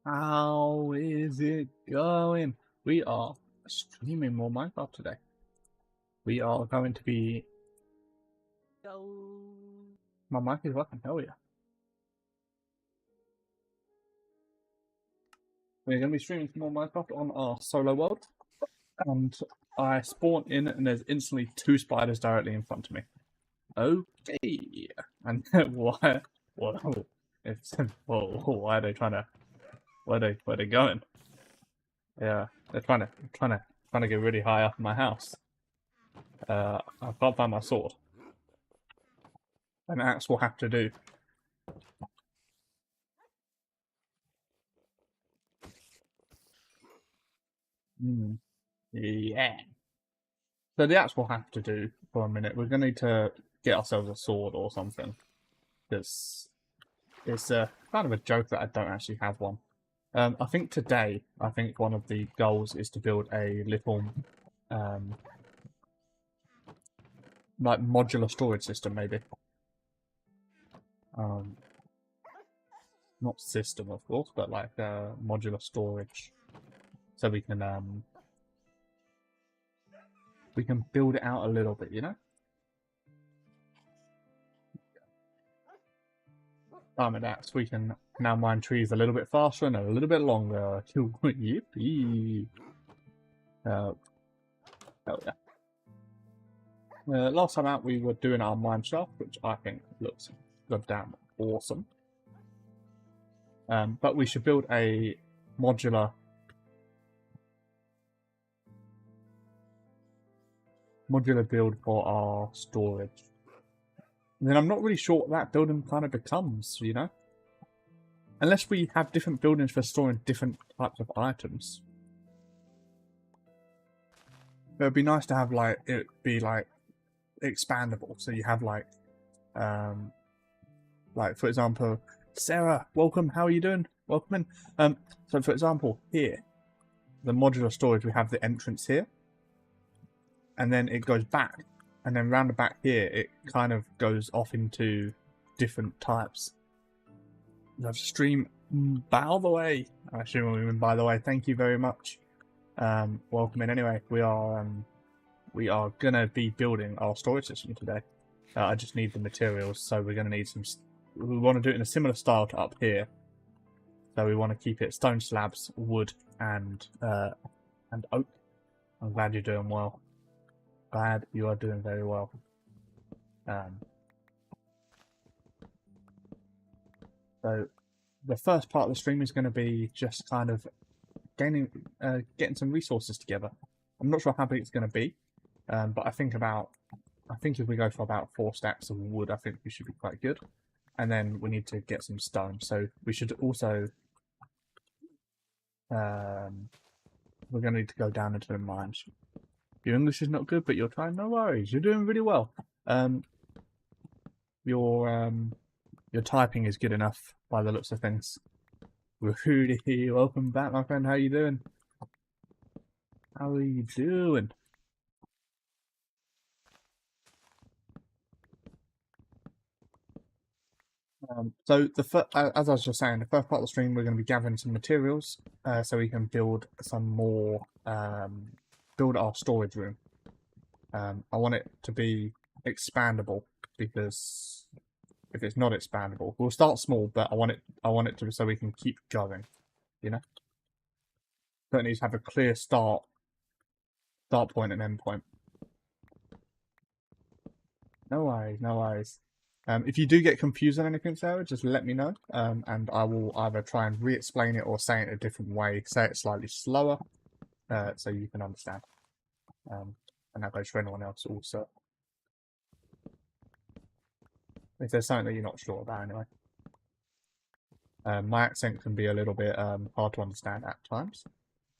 How is it going? We are streaming more Minecraft today. We are going to be. My mic is working, hell yeah. We're going to be streaming some more Minecraft on our solo world. And I spawn in, and there's instantly two spiders directly in front of me. Okay. And why? Whoa. It's, whoa, why are they trying to. Where are they going? Yeah, they're trying to get really high up in my house. I can't find my sword. An axe will have to do. Yeah. So the axe will have to do for a minute. We're going to need to get ourselves a sword or something. Because it's kind of a joke that I don't actually have one. I think today, one of the goals is to build a little like modular storage system, maybe. Not system, of course, but like modular storage, so we can build it out a little bit, you know. With that, so we can now mine trees a little bit faster and a little bit longer. Yippee! Hell yeah. Last time out, we were doing our mine shaft, which I think looks goddamn awesome. But we should build a modular build for our storage. And then I'm not really sure what that building kind of becomes, you know? Unless we have different buildings for storing different types of items. It would be nice to have, like, it be, like, expandable. So you have, like, for example, Sarah, welcome, how are you doing? Welcome in. So for example, here, the modular storage, we have the entrance here. And then it goes back. And then round the back here, it kind of goes off into different types. Love stream, by the way. I assume we mean by the way. Thank you very much. Welcome in. Anyway, we are gonna be building our storage system today. I just need the materials, so we're gonna need some. We want to do it in a similar style to up here. So we want to keep it stone slabs, wood, and oak. I'm glad you're doing well. Glad you are doing very well. So the first part of the stream is going to be just kind of getting some resources together. I'm not sure how big it's going to be, but I think if we go for about 4 stacks of wood, I think we should be quite good. And then we need to get some stone. So we should also we're going to need to go down into the mines. Your English is not good, but you're trying. No worries, you're doing really well. Your typing is good enough by the looks of things. Rudy, welcome back, my friend. How you doing? How are you doing? So as I was just saying, the first part of the stream, we're going to be gathering some materials so we can build some more, build our storage room. I want it to be expandable because if it's not expandable, we'll start small, but I want it to be so we can keep going. You know, so it needs to have a clear start point and end point. No worries, no worries. If you do get confused on anything, Sarah, just let me know, and I will either try and re-explain it or say it a different way, say it slightly slower, so you can understand. And that goes for anyone else also. If there's something that you're not sure about, anyway. My accent can be a little bit hard to understand at times,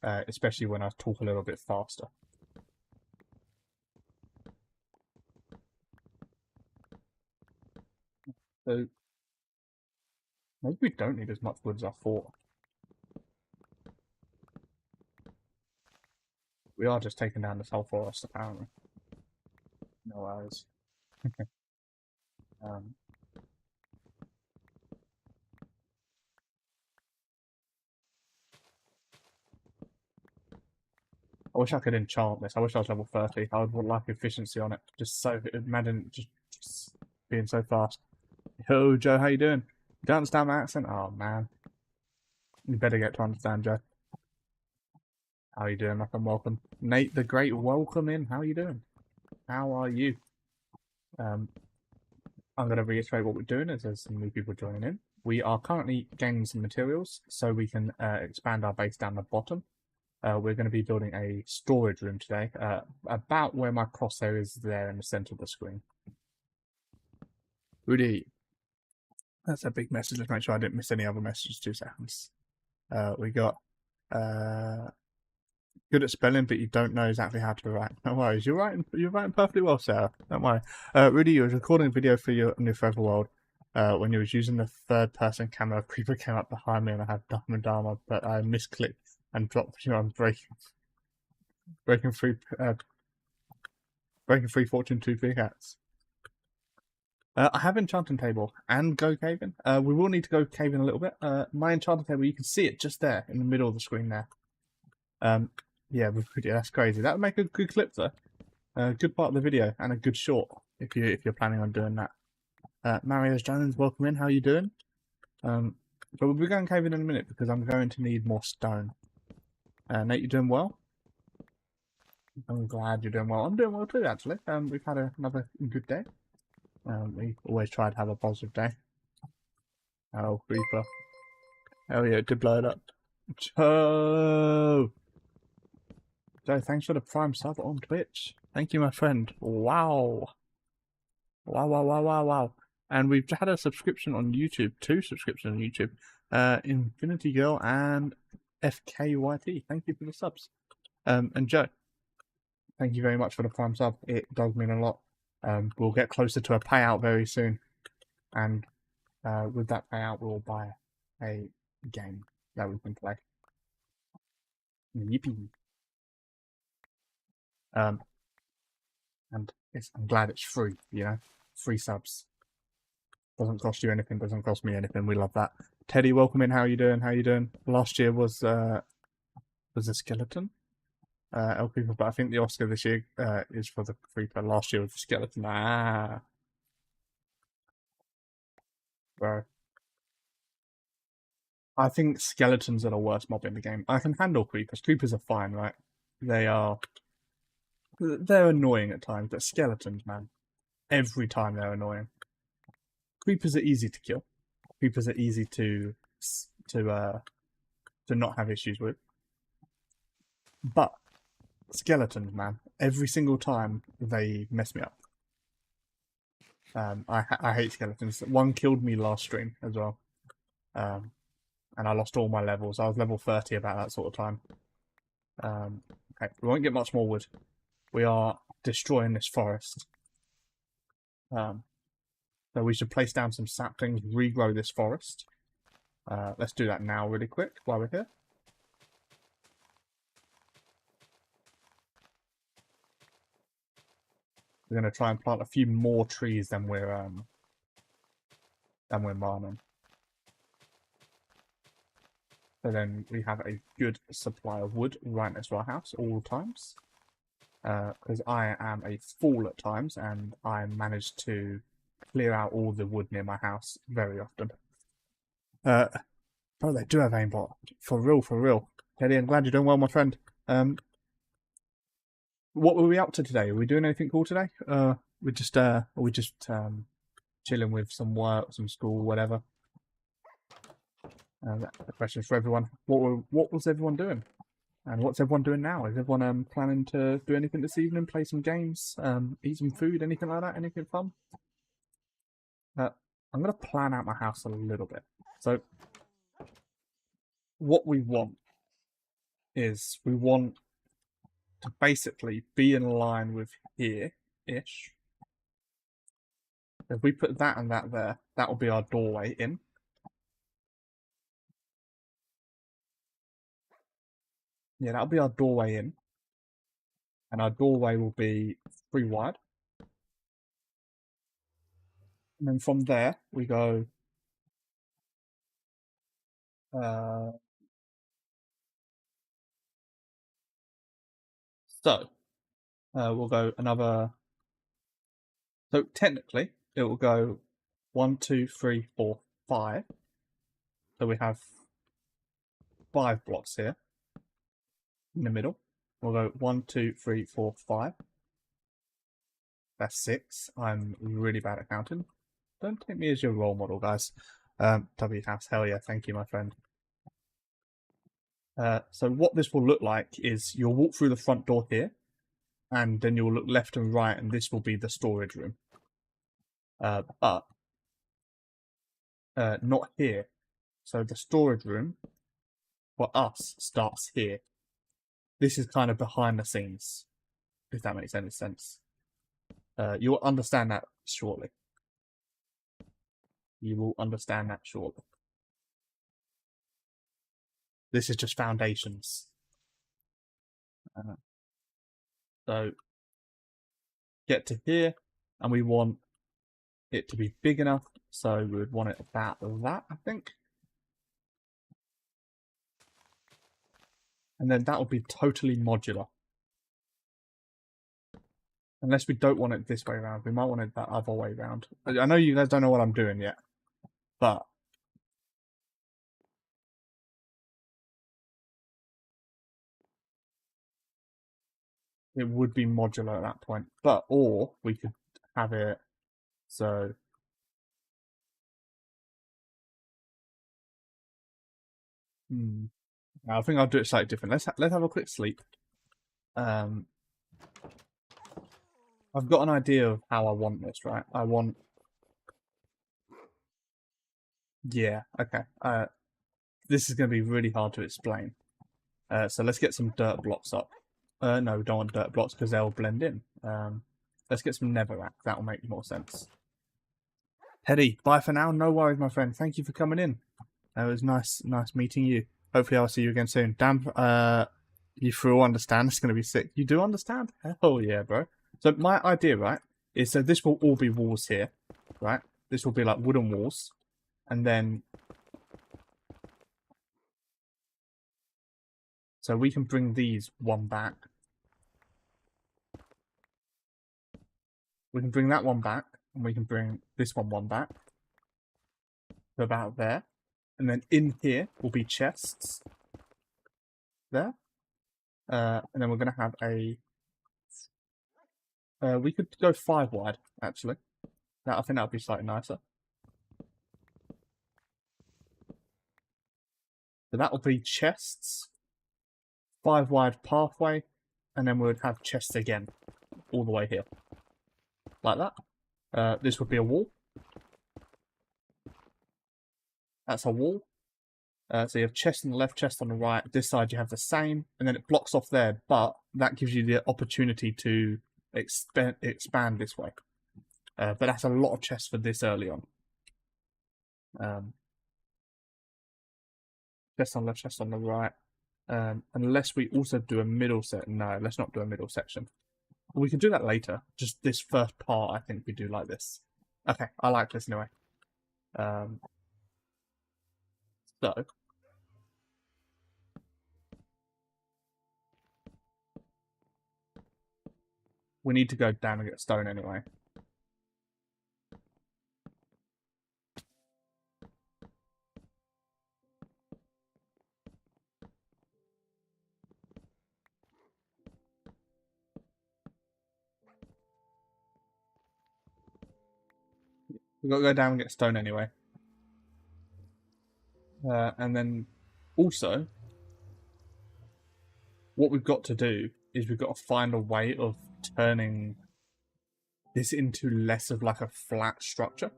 especially when I talk a little bit faster. So maybe we don't need as much wood as I thought. We are just taking down this whole forest, apparently. No worries. I wish I could enchant this. I wish I was level 30. I would like efficiency on it. Just so, imagine just being so fast. Yo, Joe, how you doing? You don't understand my accent? Oh, man. You better get to understand, Joe. How you doing, Malcolm? Welcome. Nate the Great, welcome in. How you doing? How are you? I'm going to reiterate what we're doing as there's some new people joining in. We are currently gaining some materials so we can expand our base down the bottom. We're going to be building a storage room today, about where my crosshair is there in the center of the screen. Rudy, that's a big message. Let's make sure I didn't miss any other messages. 2 seconds. We got good at spelling, but you don't know exactly how to write. No worries, you're writing perfectly well, Sarah. Don't worry. Rudy, you were recording a video for your new Forever World. When you was using the third-person camera, a creeper came up behind me and I had diamond armor, but I misclicked and dropped you on breaking free fortune 2 pickaxe. I have enchanting table and go caving. We will need to go caving a little bit. My enchanting table, you can see it just there in the middle of the screen there. Yeah, that's crazy. That would make a good clip though. A good part of the video and a good short if you're planning on doing that. Marius Jones, welcome in. How are you doing? But we'll be going caving in a minute because I'm going to need more stone. Nate, you doing well? I'm glad you're doing well. I'm doing well too, actually. We've had another good day. We always try to have a positive day. Oh, creeper. Oh yeah, it did blow it up. Joe! Joe, thanks for the Prime sub on Twitch. Thank you, my friend. Wow. Wow. And we've had a subscription on YouTube, 2 subscriptions on YouTube. Infinity Girl and FKYT. Thank you for the subs. And Joe, thank you very much for the Prime sub. It does mean a lot. We'll get closer to a payout very soon. And with that payout, we'll buy a game that we can play. Yippee. And I'm glad it's free, you know? Free subs. Doesn't cost you anything, doesn't cost me anything. We love that. Teddy, welcome in. How are you doing? How are you doing? Last year was a skeleton. El Creeper, but I think the Oscar this year is for the Creeper. Last year was the skeleton. Bro. I think skeletons are the worst mob in the game. I can handle creepers. Creepers are fine, right? They're annoying at times, but skeletons, man. Every time they're annoying. Creepers are easy to kill. Creepers are easy to not have issues with. But skeletons, man, every single time they mess me up. I hate skeletons. One killed me last stream as well. And I lost all my levels. I was level 30 about that sort of time. Okay, we won't get much more wood. We are destroying this forest. So we should place down some saplings, regrow this forest. Let's do that now really quick while we're here. We're going to try and plant a few more trees than we're mining. So then we have a good supply of wood right next to our house all times. Because I am a fool at times and I manage to clear out all the wood near my house very often. Bro, they do have aimbot. For real. Teddy, I'm glad you're doing well, my friend. What were we up to today? Are we doing anything cool today? We just chilling with some work, some school, whatever. That's the question for everyone. What was everyone doing? And what's everyone doing now? Is everyone planning to do anything this evening? Play some games? Eat some food? Anything like that? Anything fun? I'm going to plan out my house a little bit. So, what we want is we want to basically be in line with here-ish. If we put that and that there, that will be our doorway in. Yeah, that'll be our doorway in. And our doorway will be 3 wide. And then from there, we go... So we'll go another. So technically, it will go 1, 2, 3, 4, 5. So we have 5 blocks here in the middle. We'll go 1, 2, 3, 4, 5. That's 6. I'm really bad at counting. Don't take me as your role model, guys. W House, hell yeah, thank you, my friend. So what this will look like is you'll walk through the front door here, and then you'll look left and right, and this will be the storage room. But not here. So the storage room for us starts here. This is kind of behind the scenes, if that makes any sense. You'll understand that shortly. You will understand that shortly. This is just foundations. So get to here, and we want it to be big enough, so we would want it about that, I think. And then that will be totally modular. Unless we don't want it this way around, we might want it that other way around. I know you guys don't know what I'm doing yet, but it would be modular at that point. But, or we could have it so I think I'll do it slightly different. Let's have a quick sleep. I've got an idea of how I want this, right? I want, yeah, okay. This is going to be really hard to explain. So let's get some dirt blocks up. No, we don't want dirt blocks because they'll blend in. Let's get some netherrack. That will make more sense. Teddy, bye for now. No worries, my friend. Thank you for coming in. It was nice meeting you. Hopefully I'll see you again soon. Damn, you through understand. It's going to be sick. You do understand? Hell yeah, bro. So my idea, right, is so this will all be walls here, right? This will be like wooden walls. And then... So we can bring these one back. We can bring that one back. And we can bring this one back. To about there. And then in here will be chests. There. And then we're going to have a... we could go 5 wide, actually. I think that would be slightly nicer. So that will be chests, 5 wide pathway, and then we would have chests again, all the way here. Like that. This would be a wall. That's a wall. So you have chest on the left, chest on the right. This side you have the same, and then it blocks off there, but that gives you the opportunity to expand this way. But that's a lot of chests for this early on. Chest on the left, chest on the right. Unless we also do a middle set. No, let's not do a middle section. We can do that later. Just this first part, I think we do like this. Okay, I like this anyway. So we need to go down and get stone anyway. We've got to go down and get stone anyway. And then also, what we've got to do is we've got to find a way of turning this into less of like a flat structure.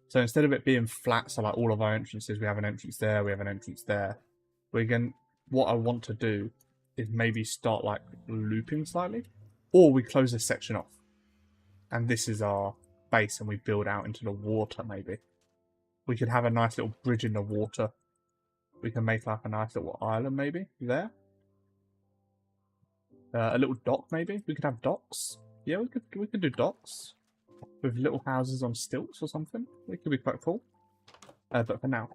So instead of it being flat, so like all of our entrances, we have an entrance there, we have an entrance there. What I want to do is maybe start like looping slightly, or we close this section off. And this is our base and we build out into the water maybe. We could have a nice little bridge in the water. We can make like a nice little island maybe there. A little dock maybe. We could have docks. Yeah, we could do docks with little houses on stilts or something. It could be quite cool. But for now,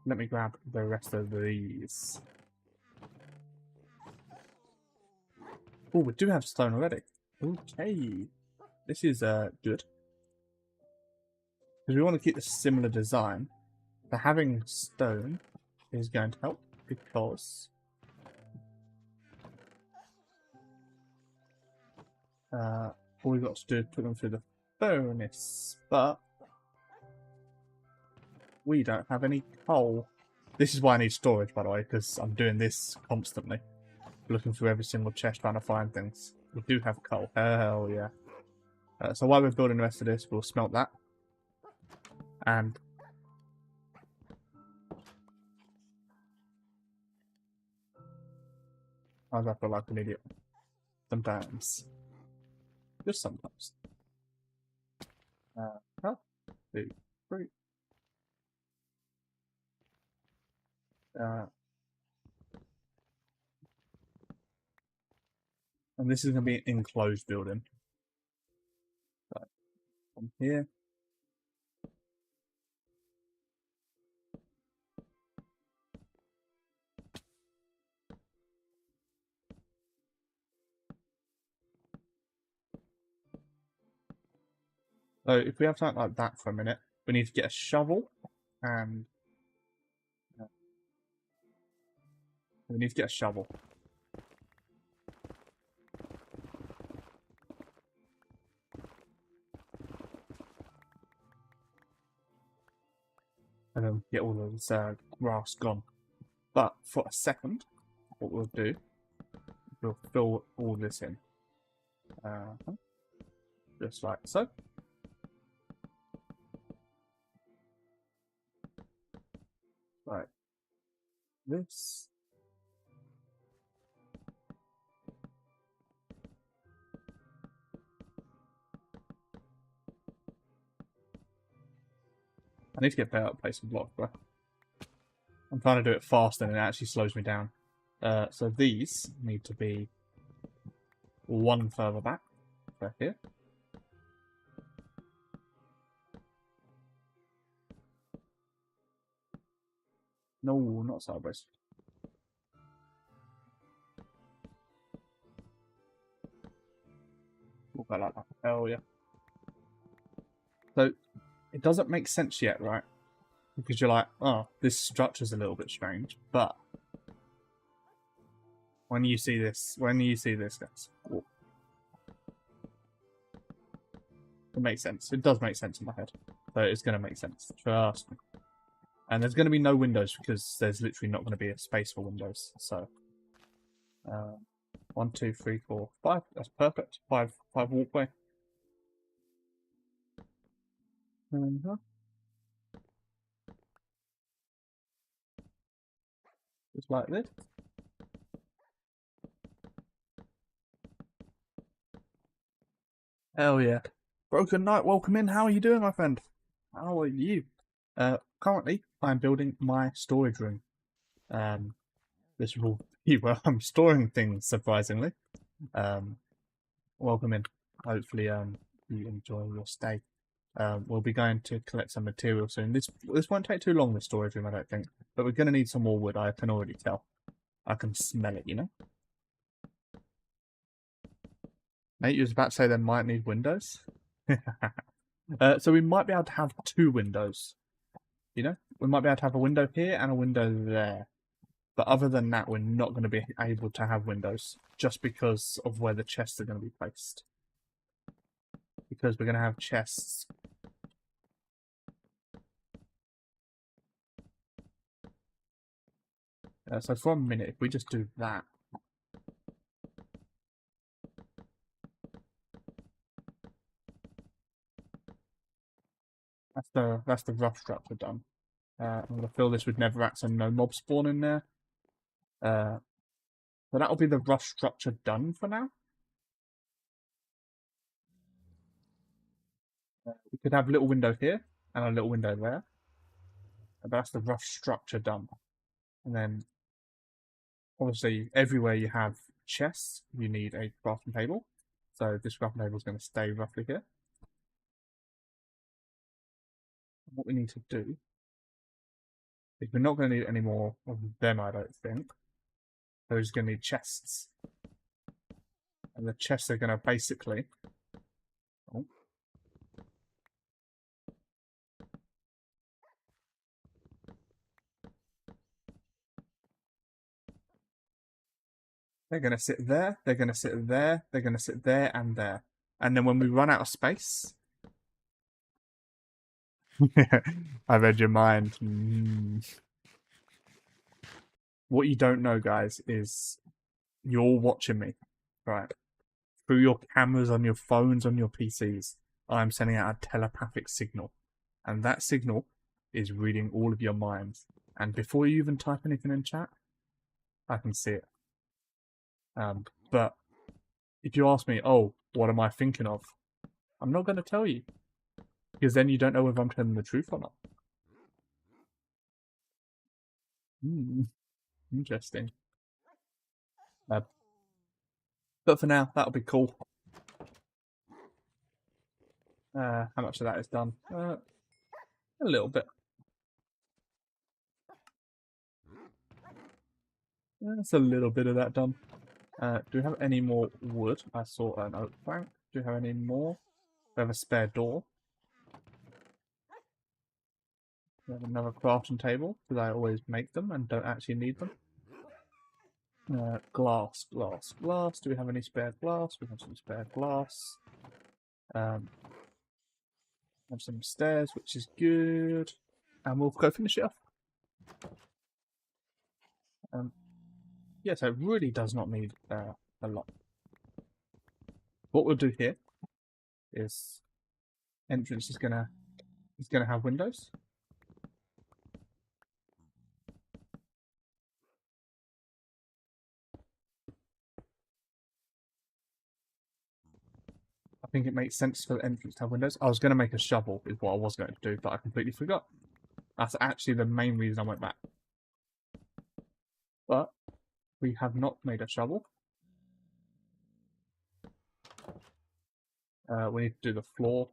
let me grab the rest of these. Oh, we do have stone already. Okay. This is good. Because we want to keep a similar design. So having stone is going to help because all we've got to do is put them through the furnace, but we don't have any coal. This is why I need storage, by the way, because I'm doing this constantly. Looking through every single chest trying to find things. We do have coal. Hell yeah. So while we're building the rest of this, we'll smelt that. And I feel like an idiot. Sometimes. Just sometimes. Oh, 2, 3. And this is going to be an enclosed building. So, from here. So if we have something like that for a minute, we need to get a shovel and we need to get a shovel. And then get all of this grass gone. But for a second, what we'll do, we'll fill all this in. Just like so. Right. This. I need to get better at placing blocks, bro. I'm trying to do it faster and it actually slows me down. So these need to be one further back. Back here. No, not sideways. We'll go like that. Hell yeah. So, it doesn't make sense yet, right? Because you're like, oh, this structure's a little bit strange. But, when you see this, guys, oh, it makes sense. It does make sense in my head. So, it's going to make sense. Trust me. And there's going to be no windows because there's literally not going to be a space for windows. So, 1, 2, 3, 4, 5. That's perfect. 5 walkway. Just like this. Hell yeah. Broken Knight, welcome in. How are you doing, my friend? How are you? Currently, I'm building my storage room. This will be where I'm storing things, surprisingly. Welcome in. Hopefully, you enjoy your stay. We'll be going to collect some material soon. This won't take too long, the storage room, I don't think. But we're going to need some more wood, I can already tell. I can smell it, you know? Mate, you was about to say they might need windows? So we might be able to have 2 windows. You know? We might be able to have a window here and a window there. But other than that, we're not going to be able to have windows. Just because of where the chests are going to be placed. Because we're going to have chests. So for a minute, if we just do that. That's the rough structure done. I'm going to fill this with netherracks and no mob spawn in there. So that'll be the rough structure done for now. We could have a little window here and a little window there. But that's the rough structure done. And then, obviously, everywhere you have chests, you need a crafting table. So this crafting table is going to stay roughly here. What we need to do is we're not going to need any more of them, I don't think. So we're just going to need chests. And the chests are going to basically... Oh. They're going to sit there, they're going to sit there, they're going to sit there and there. And then when we run out of space... I read your mind. What you don't know, guys, is you're watching me, right? Through your cameras on your phones, on your PCs, I'm sending out a telepathic signal. And that signal is reading all of your minds. And before you even type anything in chat, I can see it. But if you ask me, oh, what am I thinking of? I'm not going to tell you. Because then you don't know whether I'm telling the truth or not. Interesting. But for now, that'll be cool. How much of that is done? A little bit. That's a little bit of that done. Do we have any more wood? I saw an oak plank. Do we have any more? We have a spare door. We have another crafting table, because I always make them and don't actually need them. Glass. Do we have any spare glass? We have some spare glass. Have some stairs, which is good. And we'll go finish it off. Yeah, so it really does not need a lot. What we'll do here is entrance is gonna have windows. I think it makes sense for the entrance to have windows. I was going to make a shovel, is what I was going to do, but I completely forgot. That's actually the main reason I went back. But we have not made a shovel. We need to do the floor.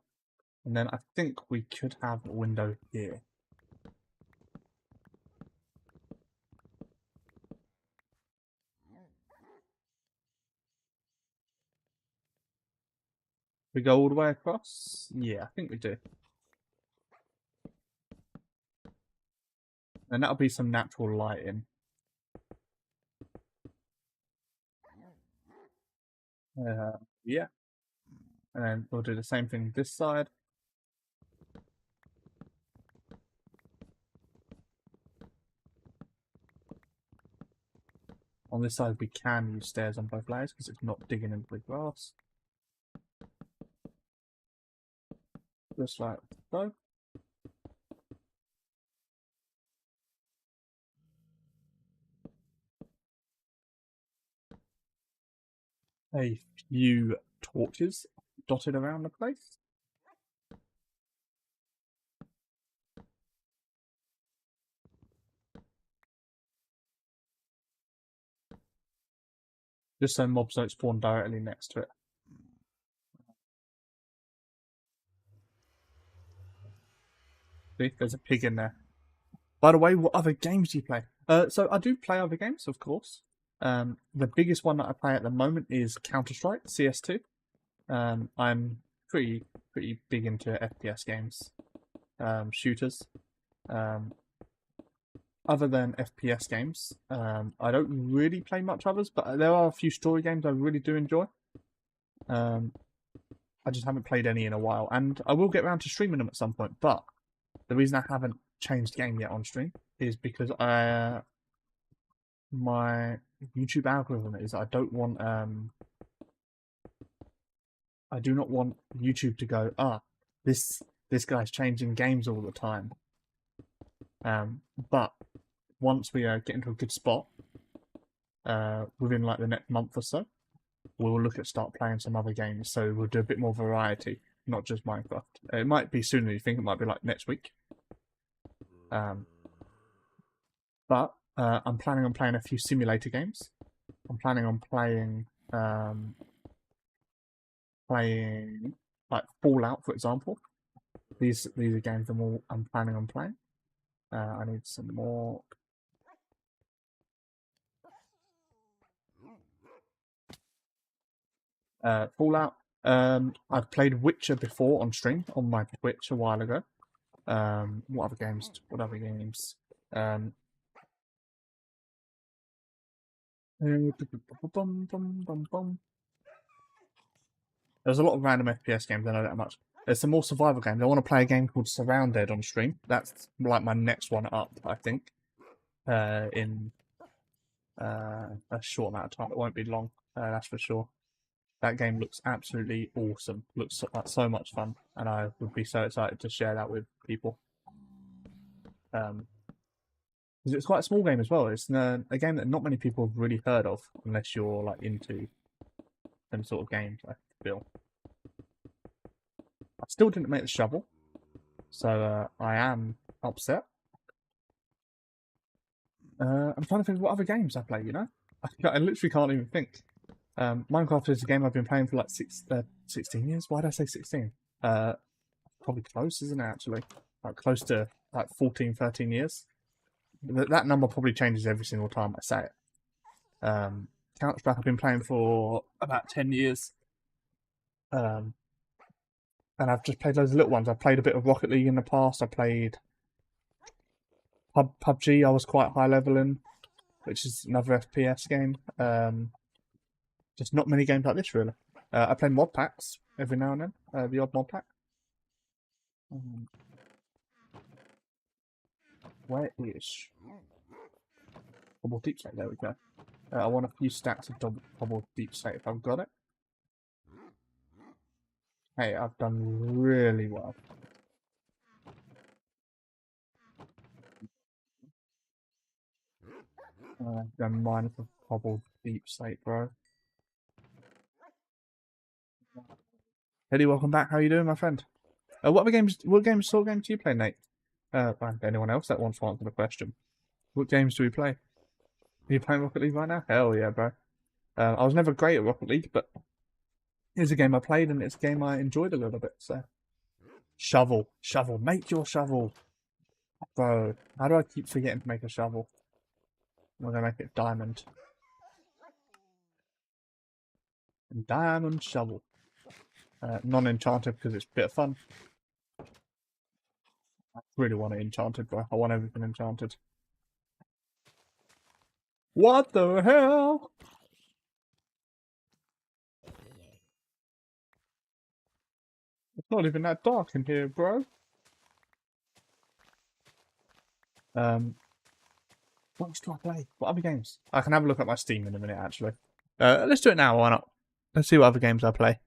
And then I think we could have a window here. We go all the way across? Yeah, I think we do. And that'll be some natural lighting. Yeah. And then we'll do the same thing this side. On this side we can use stairs on both layers because it's not digging into the grass. Just like so. A few torches dotted around the place. Just so mobs don't spawn directly next to it. See, there's a pig in there. By the way, what other games do you play? So I do play other games, of course. The biggest one that I play at the moment is Counter-Strike, CS2. I'm pretty big into FPS games, shooters. Other than FPS games, I don't really play much others, but there are a few story games I really do enjoy. I just haven't played any in a while, and I will get around to streaming them at some point. But the reason I haven't changed game yet on stream is because my YouTube algorithm is I do not want YouTube to go, this guy's changing games all the time. But once we get into a good spot, within like the next month or so, we'll look at start playing some other games. So we'll do a bit more variety, not just Minecraft. It might be sooner than you think. It might be like next week. But I'm planning on playing a few simulator games. I'm planning on playing like Fallout, for example. These are games I'm planning on playing. I need some more. Fallout. I've played Witcher before on stream on my Twitch a while ago. What other games? What other games? Um, bum, bum, bum, bum. There's a lot of random FPS games. I know that much. There's some more survival games. I want to play a game called Surrounded on stream. That's like my next one up, I think. In a short amount of time. It won't be long. That's for sure. That game looks absolutely awesome. Looks like so much fun, and I would be so excited to share that with people. Because it's quite a small game as well. It's a game that not many people have really heard of, unless you're like into them sort of games. I feel. I still didn't make the shovel, so I am upset. I'm trying to think of what other games I play. You know, I literally can't even think. Minecraft is a game I've been playing for like 16 years. Why did I say 16? Probably close, isn't it, actually? Like close to like 14, 13 years. That number probably changes every single time I say it. Counter-Strike I've been playing for about 10 years. And I've just played loads of little ones. I played a bit of Rocket League in the past. I played PUBG, I was quite high level in, which is another FPS game. Just not many games like this, really. I play mod packs every now and then, the odd mod pack. Where is double deep state? There we go. I want a few stacks of double deep state if I've got it. Hey, I've done really well. I've done mine for double deep state, bro. Eddie, welcome back. How you doing, my friend? What sort of games do you play, Nate? And anyone else that wants to answer the question? What games do we play? Are you playing Rocket League right now? Hell yeah, bro. I was never great at Rocket League, but it's a game I played and it's a game I enjoyed a little bit, so. Shovel. Make your shovel. Bro, how do I keep forgetting to make a shovel? I'm gonna make it diamond. Diamond shovel. Non-enchanted because it's a bit of fun. I really want it enchanted, bro. I want everything enchanted. What the hell? It's not even that dark in here, bro. What else do I play? What other games? I can have a look at my Steam in a minute, actually. Let's do it now, why not? Let's see what other games I play.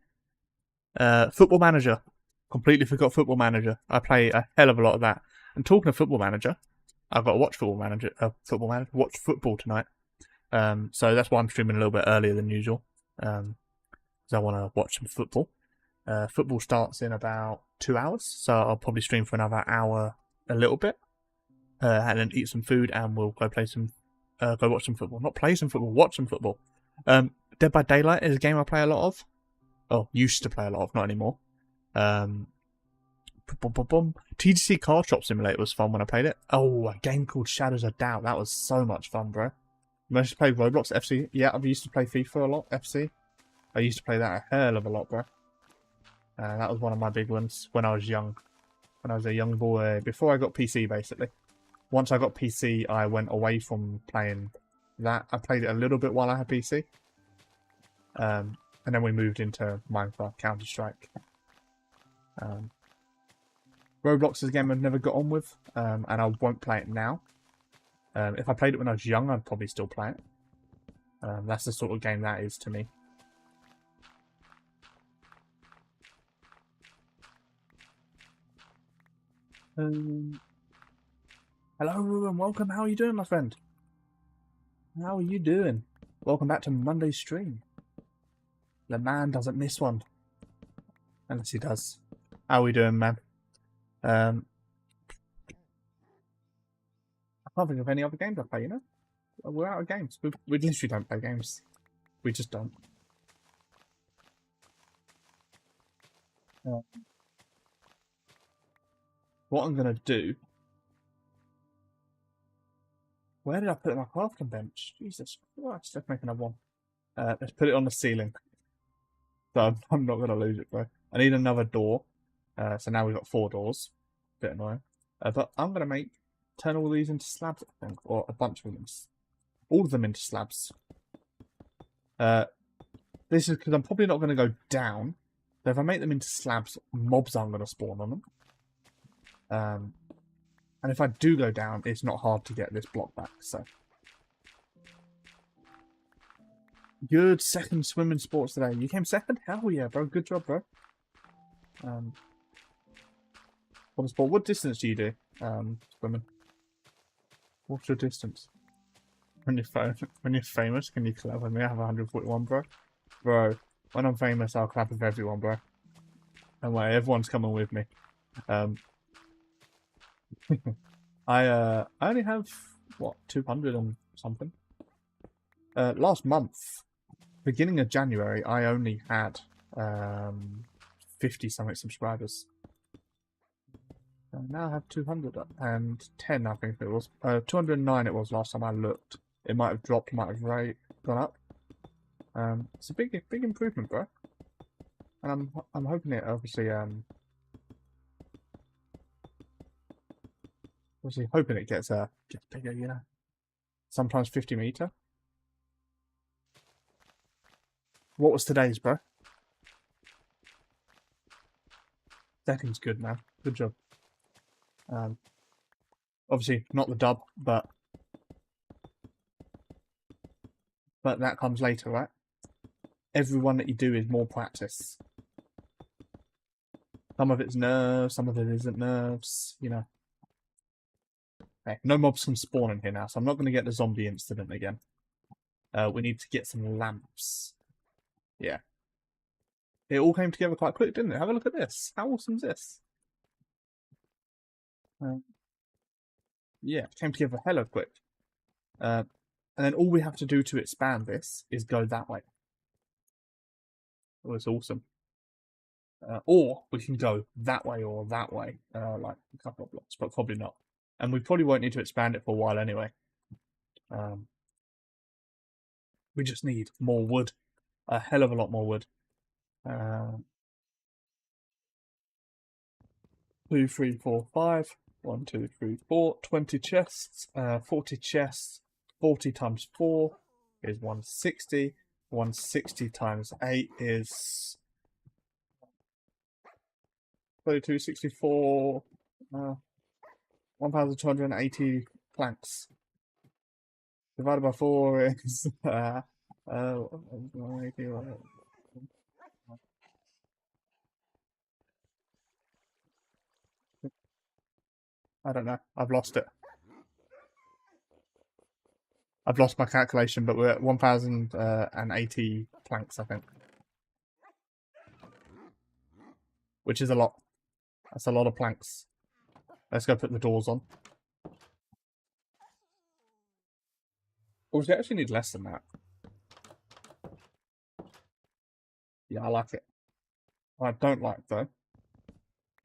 Football Manager. Completely forgot Football Manager. I play a hell of a lot of that. And talking of Football Manager, I've got to watch watch football tonight. So that's why I'm streaming a little bit earlier than usual. Because I want to watch some football. Football starts in about 2 hours, so I'll probably stream for another hour, a little bit, and then eat some food, and we'll go watch some football. Not play some football, watch some football. Dead by Daylight is a game I play a lot of. Oh, used to play a lot of, not anymore. TGC Car Shop Simulator was fun when I played it. Oh, a game called Shadows of Doubt. That was so much fun, bro. You used to play Roblox FC? Yeah, I've used to play FIFA a lot, FC. I used to play that a hell of a lot, bro. That was one of my big ones when I was young. When I was a young boy, before I got PC, basically. Once I got PC, I went away from playing that. I played it a little bit while I had PC. And then we moved into Minecraft, Counter-Strike. Roblox is a game I've never got on with, and I won't play it now. If I played it when I was young, I'd probably still play it. That's the sort of game that is to me. Hello and welcome. How are you doing, my friend? How are you doing? Welcome back to Monday's stream. The man doesn't miss one. Unless he does. How are we doing, man? I can't think of any other games I play, you know? We're out of games. We literally don't play games. We just don't. What I'm going to do... Where did I put my crafting bench? Jesus Christ, let's make another one. Let's put it on the ceiling. So I'm not going to lose it, bro. I need another door. So now we've got 4 doors. Bit annoying. But I'm going to turn all these into slabs, I think. Or a bunch of them. All of them into slabs. This is because I'm probably not going to go down. So if I make them into slabs, mobs aren't going to spawn on them. And if I do go down, it's not hard to get this block back, so. Good second swimming sports today. You came second? Hell yeah, bro. Good job, bro. What distance do you do, swimming? What's your distance? When you're famous, can you clap with me? I have 141, bro. Bro, when I'm famous, I'll clap with everyone, bro. And wait, everyone's coming with me. I only have, what, 200 and something? Last month, beginning of January, I only had 50-something subscribers. Now I have 210, I think it was. 209 it was last time I looked. It might have dropped, might have gone up. It's a big improvement, bro. And I'm hoping it obviously hoping it gets bigger, you know. Sometimes 50 meter. What was today's, bro? Settings good, man. Good job. Obviously not the dub, but that comes later, right? Every one that you do is more practice. Some of it's nerves, some of it isn't nerves, you know. Okay, no mobs can spawn in here now, so I'm not going to get the zombie incident again. We need to get some lamps. Yeah. It all came together quite quick, didn't it? Have a look at this. How awesome is this? Yeah, it came together hella quick. And then all we have to do to expand this is go that way. Oh, it's awesome. Or we can go that way or that way, like a couple of blocks, but probably not. And we probably won't need to expand it for a while anyway. We just need more wood. A hell of a lot more wood. 2, 3, 4, 5. 1, 2, 3, 4. 20 chests. 40 chests. 40 times 4 is 160. 160 times 8 is 32, 64. 1,280 planks. Divided by 4 is I don't know. I've lost it. I've lost my calculation, but we're at 1,080 planks, I think. Which is a lot. That's a lot of planks. Let's go put the doors on. Or we actually need less than that. Yeah, I like it. What I don't like, though,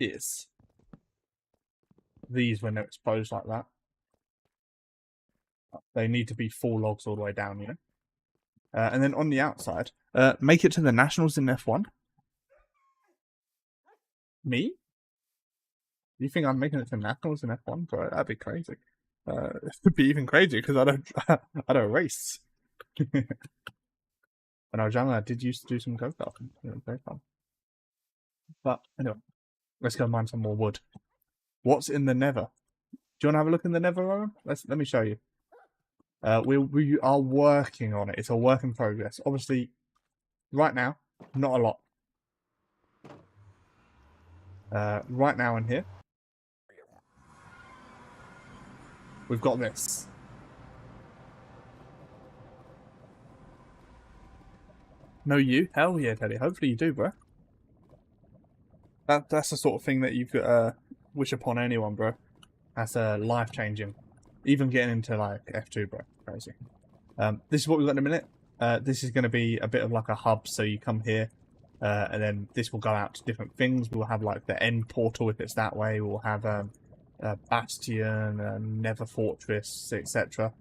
is these when they're exposed like that. They need to be 4 logs all the way down, you know? And then on the outside, make it to the Nationals in F1. Me? You think I'm making it to Nationals in F1? Bro, that'd be crazy. It'd be even crazier because I don't race. When I was younger, I did used to do some go-karting. It was very fun. But anyway, let's go mine some more wood. What's in the Nether? Do you want to have a look in the Nether, Owen? Let me show you. We are working on it. It's a work in progress. Obviously, right now, not a lot. Right now in here, we've got this. No, you? Hell yeah, Teddy. Hopefully you do, bro. That's the sort of thing that you could wish upon anyone, bro. That's life-changing. Even getting into, like, F2, bro. Crazy. This is what we've got in a minute. This is going to be a bit of like a hub, so you come here, and then this will go out to different things. We'll have, like, the end portal if it's that way. We'll have Bastion, Nether Fortress, etc.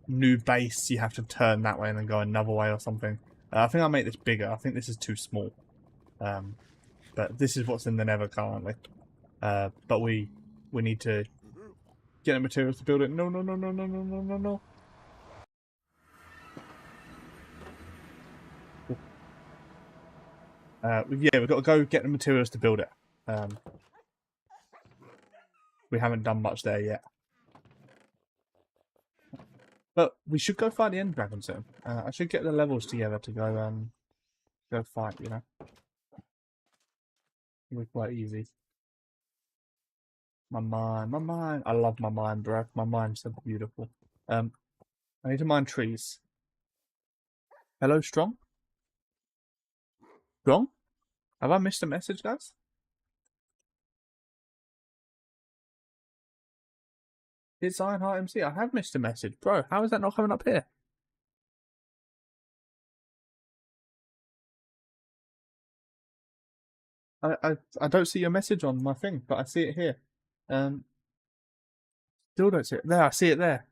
New base, you have to turn that way and then go another way or something. I think I'll make this bigger. I think this is too small. But this is what's in the Nether currently. But we need to get the materials to build it. No, no, no, no, no, no, no, no, no. Yeah, we've got to go get the materials to build it. We haven't done much there yet. But we should go fight the End Dragon soon. I should get the levels together to go fight, you know. It'll be quite easy. My mind. I love my mind, bro. My mind's so beautiful. I need to mine trees. Hello, Strong? Strong? Have I missed a message, guys? It's Ironheart MC. I have missed a message. Bro, how is that not coming up here? I don't see your message on my thing, but I see it here. Still don't see it. There, I see it there.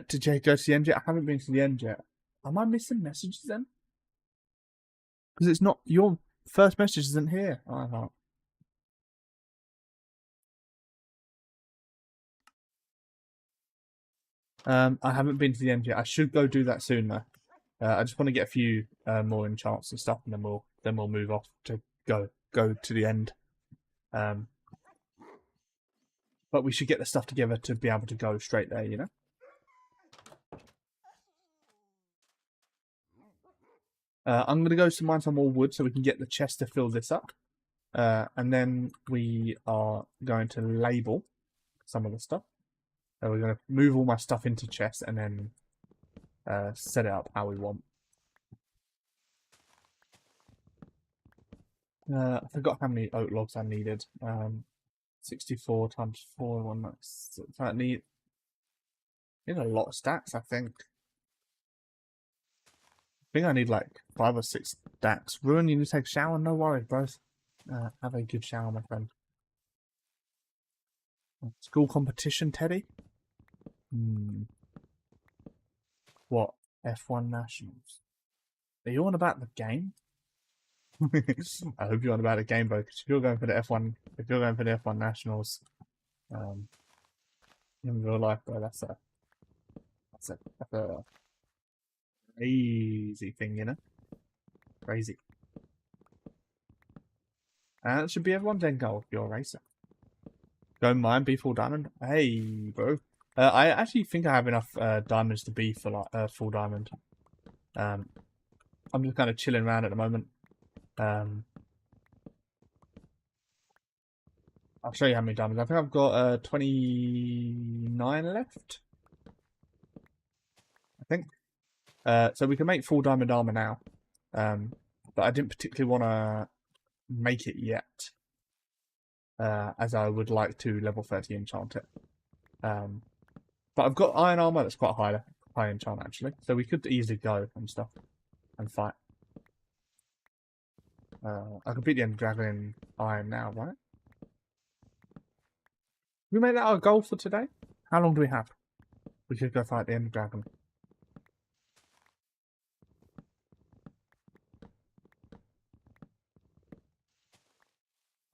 Did you go to the end yet? I haven't been to the end yet. Am I missing messages then? Because it's not, your first message isn't here. Ironheart. I haven't been to the end yet. I should go do that soon though. I just want to get a few more enchants and stuff, and then we'll move off to go to the end. But we should get the stuff together to be able to go straight there, you know. I'm going to go to mine some more wood so we can get the chest to fill this up. And then we are going to label some of the stuff. We're going to move all my stuff into chests and then set it up how we want. I forgot how many oak logs I needed. 64 times 4. I need a lot of stacks, I think. I think I need like 5 or 6 stacks. Ruin, you need to take a shower? No worries, bros. Have a good shower, my friend. School competition, Teddy? What? F1 Nationals? Are you on about the game? I hope you're on about the game, bro. Because if you're going for the F1 Nationals, in real life, bro, that's a crazy thing, you know? Crazy. And it should be everyone's end goal if you're a racer. Don't mind, be full diamond. Hey, bro. I actually think I have enough diamonds to be for like full diamond. I'm just kind of chilling around at the moment. I'll show you how many diamonds. I think I've got 29 left. I think. So we can make full diamond armor now. But I didn't particularly want to make it yet. As I would like to level 30 enchant it. But I've got iron armor that's quite high enchant actually. So we could easily go and stuff and fight. I can beat the End Dragon in iron now, right? We made that our goal for today. How long do we have? We should go fight the End Dragon.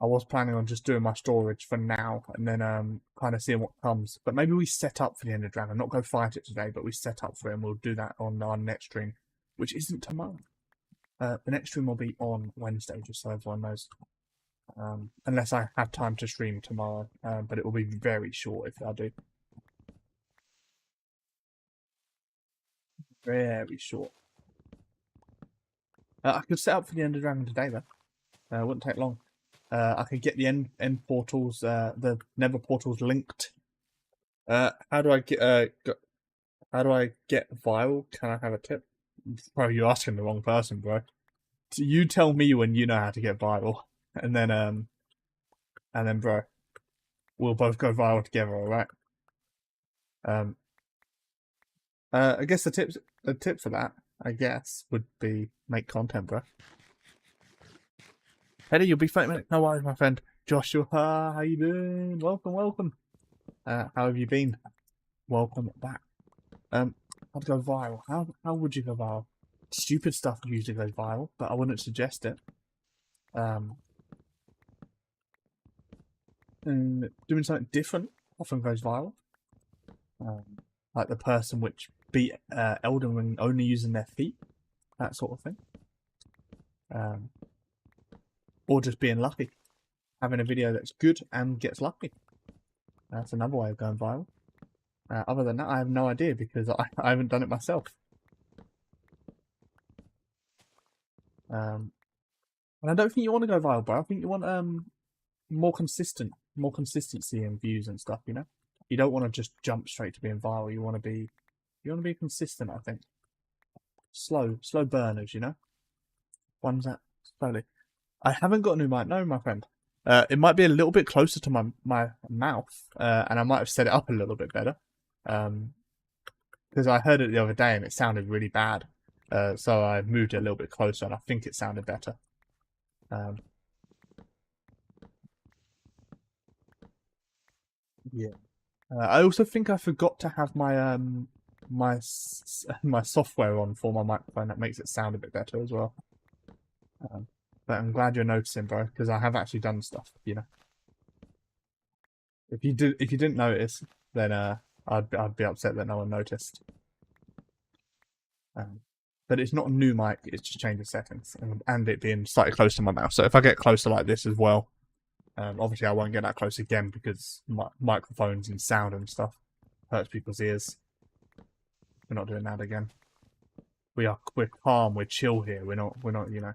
I was planning on just doing my storage for now and then kind of seeing what comes. But maybe we set up for the Ender Dragon, not go fight it today, but we set up for it and we'll do that on our next stream, which isn't tomorrow. The next stream will be on Wednesday, just so everyone knows. Unless I have time to stream tomorrow, but it will be very short if I do. Very short. I could set up for the Ender Dragon today though. It wouldn't take long. I could get the end portals, the Nether portals linked. How do I get viral? Can I have a tip? Bro, you're asking the wrong person, bro. You tell me when you know how to get viral, and then bro, we'll both go viral together, alright? I guess the tip for that, I guess, would be make content, bro. Eddie, you'll be 30 minutes. No worries, my friend. Joshua, how you doing? Welcome, welcome. How have you been? Welcome back. I'd go viral. How would you go viral? stupid stuff usually goes viral, but I wouldn't suggest it. And doing something different often goes viral. Like the person which beat Elden Ring only using their feet, that sort of thing. Or just being lucky. Having a video that's good and gets lucky. That's another way of going viral. Other than that, I have no idea because I haven't done it myself. And I don't think you want to go viral, bro. I think you want more consistency in views and stuff. You know, you don't want to just jump straight to being viral. You want to be consistent. I think slow burners. You know, ones that slowly. I haven't got a new mic, no, my friend. It might be a little bit closer to my mouth, and I might have set it up a little bit better. Because I heard it the other day and it sounded really bad. So I moved it a little bit closer and I think it sounded better. Yeah. I also think I forgot to have my my software on for my microphone. That makes it sound a bit better as well. But I'm glad you're noticing, bro, because I have actually done stuff. You know, if you didn't notice, then I'd be upset that no one noticed. But it's not a new mic; it's just changing settings and it being slightly close to my mouth. So if I get closer like this as well, obviously I won't get that close again because microphones and sound and stuff hurts people's ears. We're not doing that again. We're calm, we're chill here. We're not you know.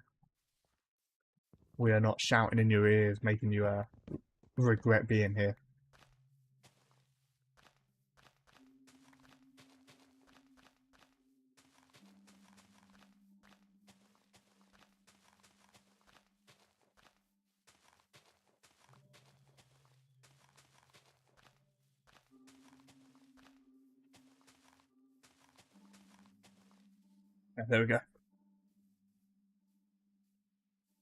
We are not shouting in your ears, making you regret being here. Yeah, there we go.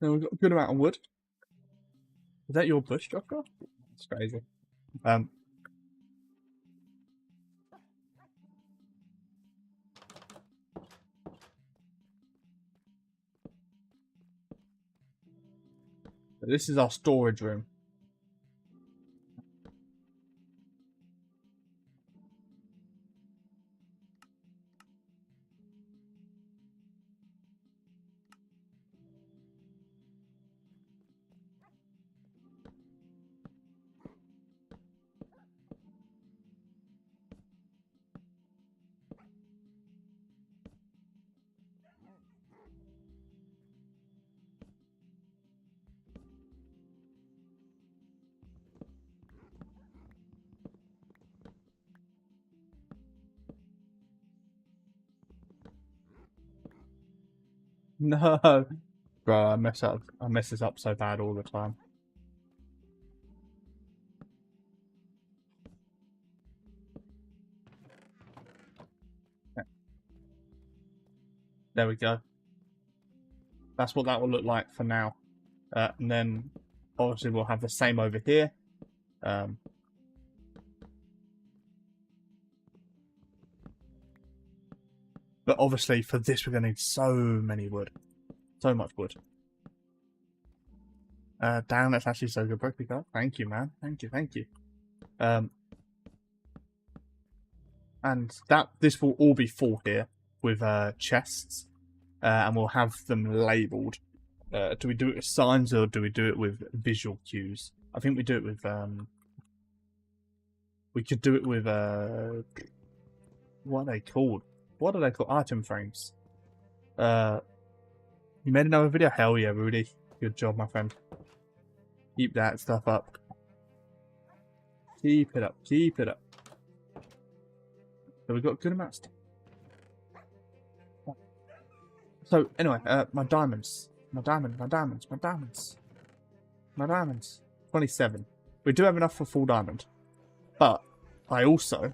Now we've got a good amount of wood. Is that your bush, Joshua? That's crazy. This is our storage room. No, bro, I mess this up so bad all the time. Yeah. There we go. That's what that will look like for now. And then obviously we'll have the same over here. But obviously for this we're going to need so many wood. So much wood. Damn, that's actually so good, Brick. Thank you, man. Thank you. And this will all be full here with chests. And we'll have them labelled. Do we do it with signs or do we do it with visual cues? I think we do it with we could do it with what are they called? What are they called? Item frames. You made another video? Hell yeah, Rudy. Good job, my friend. Keep that stuff up. Keep it up. So we've got a good amount of stuff. So anyway, my diamonds. 27. We do have enough for full diamond. But I also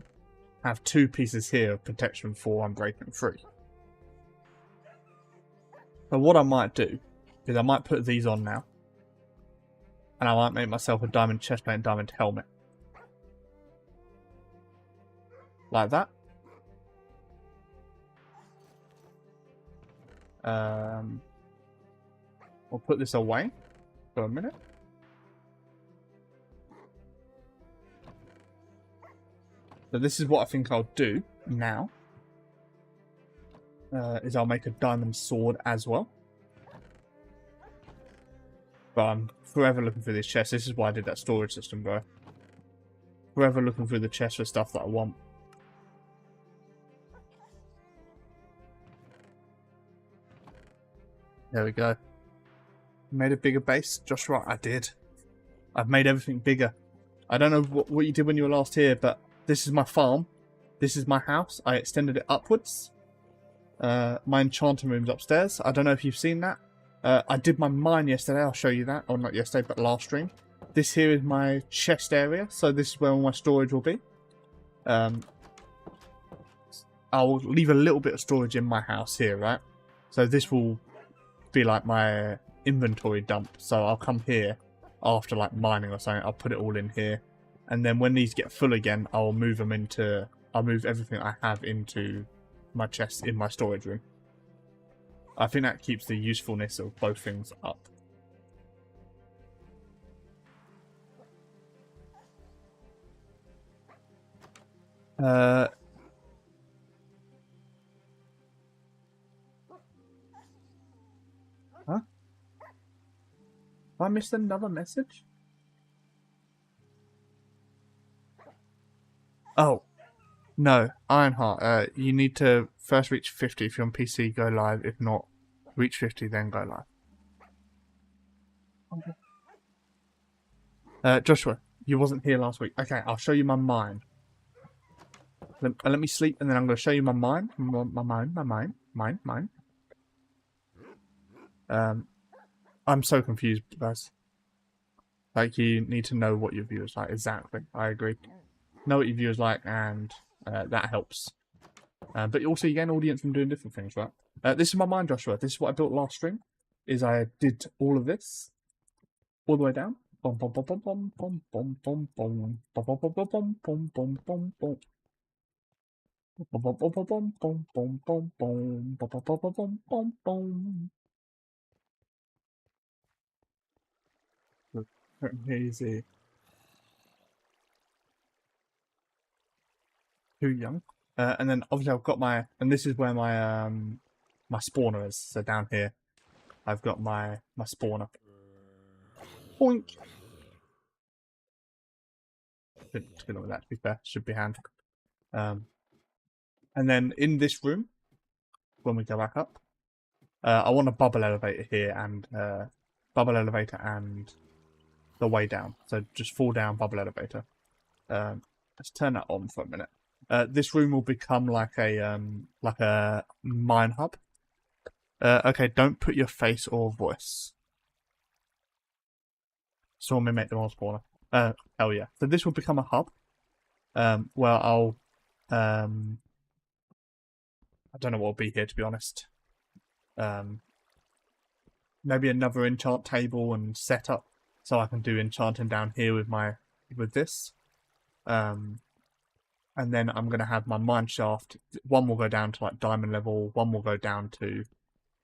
have 2 pieces here of protection for Unbreaking 3. So what I might do is I might put these on now. And I might make myself a diamond chestplate and diamond helmet. Like that. I'll put this away for a minute. So this is what I think I'll do now. Is I'll make a diamond sword as well. But I'm forever looking through this chest. This is why I did that storage system, bro. Forever looking through the chest for stuff that I want. There we go. Made a bigger base? Joshua, I did. I've made everything bigger. I don't know what you did when you were last here, but this is my farm. This is my house. I extended it upwards. My enchanting room's upstairs. I don't know if you've seen that. I did my mine yesterday. I'll show you that. Or not yesterday, but last stream. This here is my chest area. So this is where all my storage will be. I'll leave a little bit of storage in my house here, right? So this will be like my inventory dump. So I'll come here after like mining or something. I'll put it all in here. And then when these get full again, I'll move them into... I'll move everything I have into my chest in my storage room. I think that keeps the usefulness of both things up. Huh? Have I missed another message? Oh. No, Ironheart, you need to first reach 50 if you're on PC, go live. If not, reach 50, then go live. Okay. Joshua, you wasn't here last week. Okay, I'll show you my mine. Let me sleep, and then I'm going to show you my mine. Mine. I'm so confused, guys. Like, you need to know what your viewers like. Exactly, I agree. Know what your viewers like, and... that helps. But also you gain audience from doing different things, right? This is my mine, Joshua. This is what I built last stream. Is I did all of this all the way down. Easy. Too young. And then obviously I've got my, and this is where my my spawner is. So down here, I've got my spawner. Boink. Should with that, to be fair, should be handy. And then in this room, when we go back up, I want a bubble elevator here and bubble elevator and the way down. So just fall down, bubble elevator. Let's turn that on for a minute. This room will become like a mine hub. Okay, don't put your face or voice. Saw me make them all spawner. Hell yeah. So this will become a hub. Where I'll I don't know what will be here, to be honest. Maybe another enchant table and setup, so I can do enchanting down here with this. And then I'm gonna have my mine shaft. One will go down to like diamond level. One will go down to,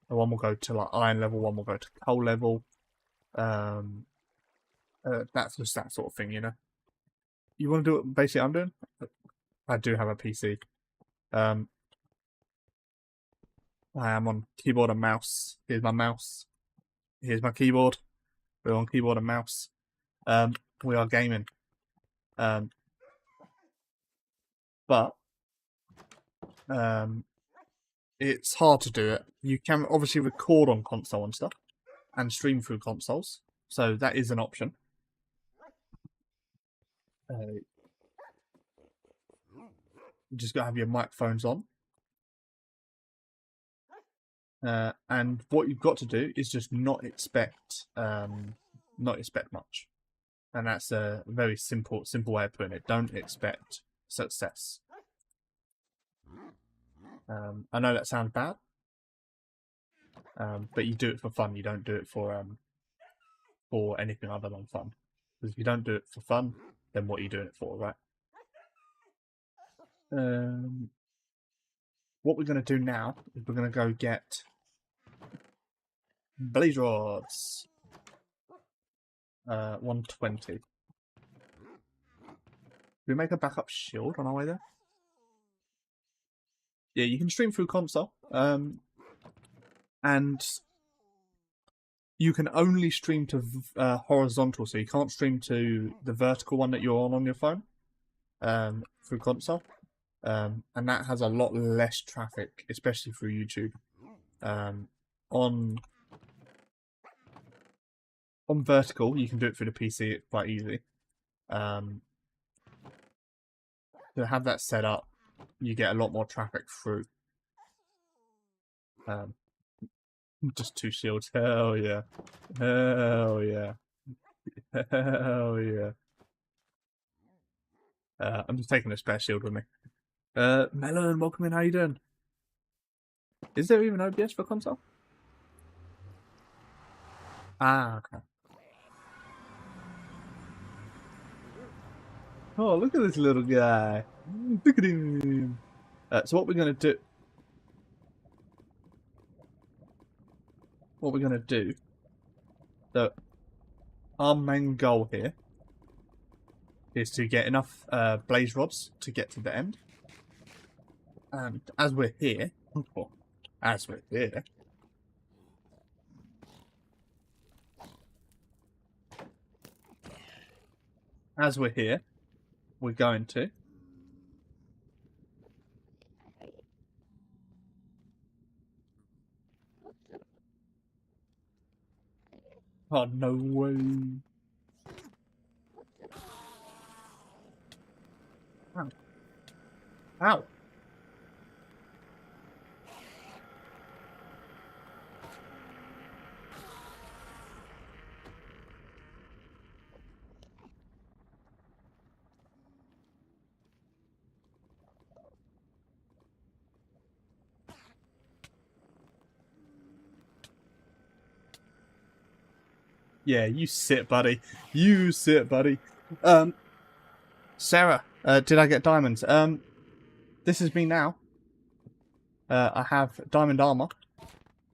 one will go to like iron level. One will go to coal level. That's just that sort of thing, you know. You want to do what basically I'm doing? I do have a PC. I am on keyboard and mouse. Here's my mouse. Here's my keyboard. We're on keyboard and mouse. We are gaming. But it's hard to do it. You can obviously record on console and stuff and stream through consoles. So that is an option. You just got to have your microphones on. And what you've got to do is just not expect much. And that's a very simple way of putting it. Don't expect success. I know that sounds bad, but you do it for fun. You don't do it for anything other than fun. Because if you don't do it for fun, then what are you doing it for, right? What we're going to do now is we're going to go get Blaze rods. 120. We make a backup shield on our way there? Yeah, you can stream through console. And you can only stream to horizontal, so you can't stream to the vertical one that you're on your phone through console. And that has a lot less traffic, especially through YouTube. On vertical, you can do it through the PC. It's quite easy. To have that set up, you get a lot more traffic through. Just 2 shields. Hell yeah. Hell yeah. Hell yeah. I'm just taking a spare shield with me. Melon, welcome in. How you doing? Is there even OBS for console? Ah, okay. Oh, look at this little guy. Look at him. So what we're going to do... So, our main goal here is to get enough blaze rods to get to the end. And as we're here... As we're here... we're going to... Oh, no way. Ow. Ow. Yeah, you sit, buddy. You sit, buddy. Sarah, did I get diamonds? This is me now. I have diamond armor.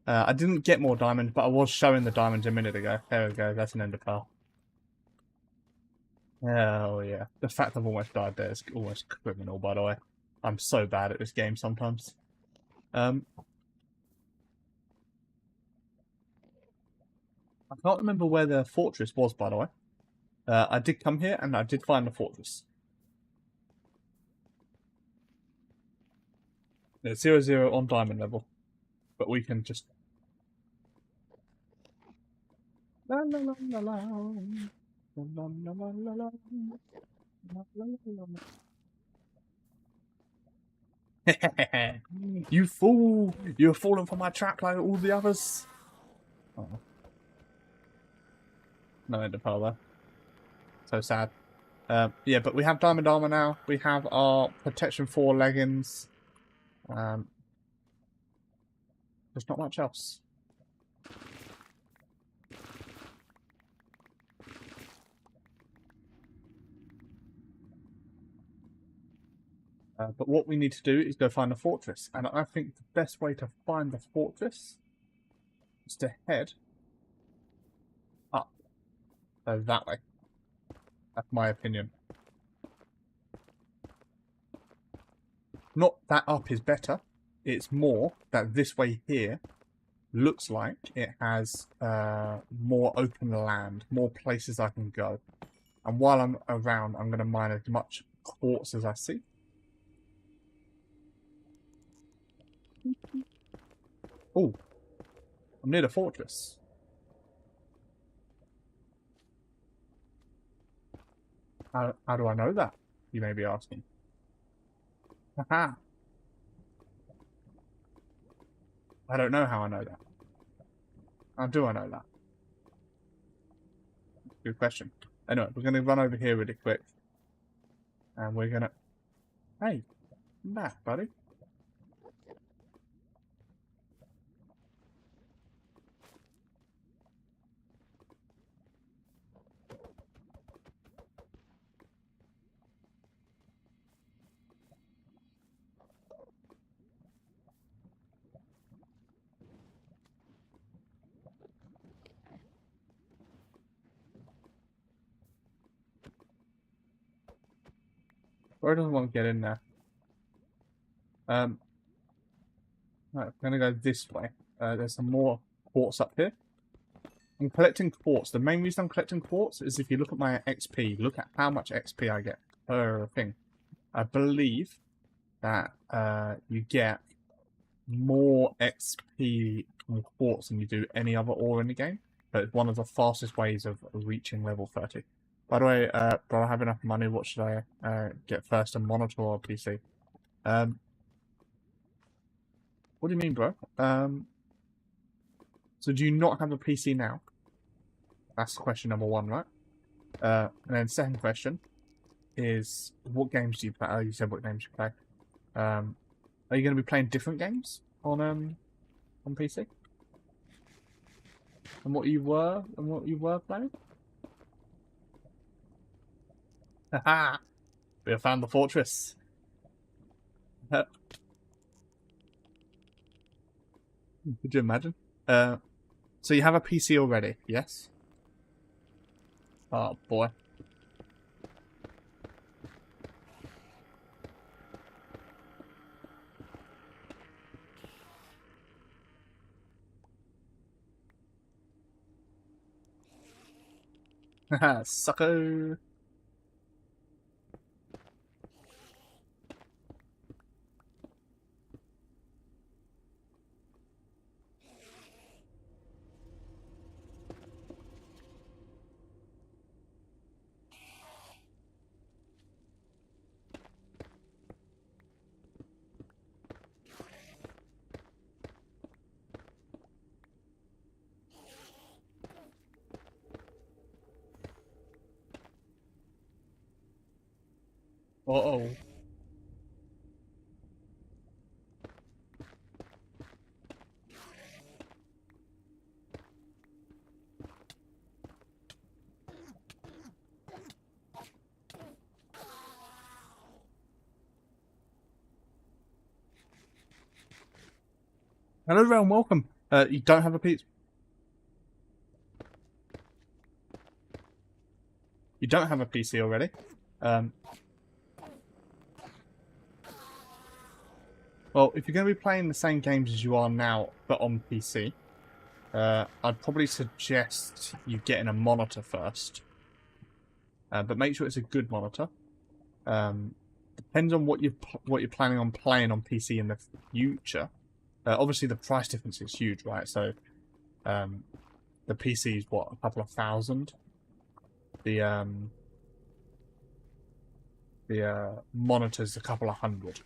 I didn't get more diamonds, but I was showing the diamonds a minute ago. There we go, that's an ender pearl. Hell yeah. The fact I've almost died there is almost criminal, by the way. I'm so bad at this game sometimes. I can't remember where the fortress was, by the way. I did come here and I did find the fortress. It's 0-0 on diamond level. But we can just... La la la la la. La la la la la la. La la la la. You fool! You're falling for my trap like all the others. Oh. No ender pearl there. So sad. Yeah, but we have diamond armor now. We have our protection 4 leggings. There's not much else. But what we need to do is go find the fortress. And I think the best way to find the fortress is to head up. So that way. That's my opinion. Not that up is better. It's more that this way here looks like it has more open land, more places I can go. And while I'm around, I'm going to mine as much quartz as I see. Oh, I'm near the fortress. How do I know that? You may be asking. Haha. I don't know how I know that. How do I know that? Good question. Anyway, we're going to run over here really quick. And we're going to... Hey, come back, buddy. Bro doesn't want to get in there. Right, I'm gonna go this way. There's some more quartz up here. I'm collecting quartz. The main reason I'm collecting quartz is if you look at my XP, look at how much XP I get per thing. I believe that you get more XP from quartz than you do any other ore in the game. But it's one of the fastest ways of reaching level 30. By the way, do I have enough money? What should I get first, a monitor or a PC? What do you mean, bro? So do you not have a PC now? That's question number one, right? And then second question is, what games do you play? Oh, you said what games you play. Are you going to be playing different games on PC? And what you were playing? Haha! We have found the fortress. Could you imagine? So you have a PC already, yes? Oh boy. Haha, sucker! Uh-oh. Hello, everyone. Welcome. You don't have a PC. You don't have a PC already. Well, if you're going to be playing the same games as you are now, but on PC, I'd probably suggest you getting a monitor first. But make sure it's a good monitor. Depends on what you're planning on playing on PC in the future. Obviously, the price difference is huge, right? So, the PC is what, a couple of $1,000. The monitor's a couple of $100.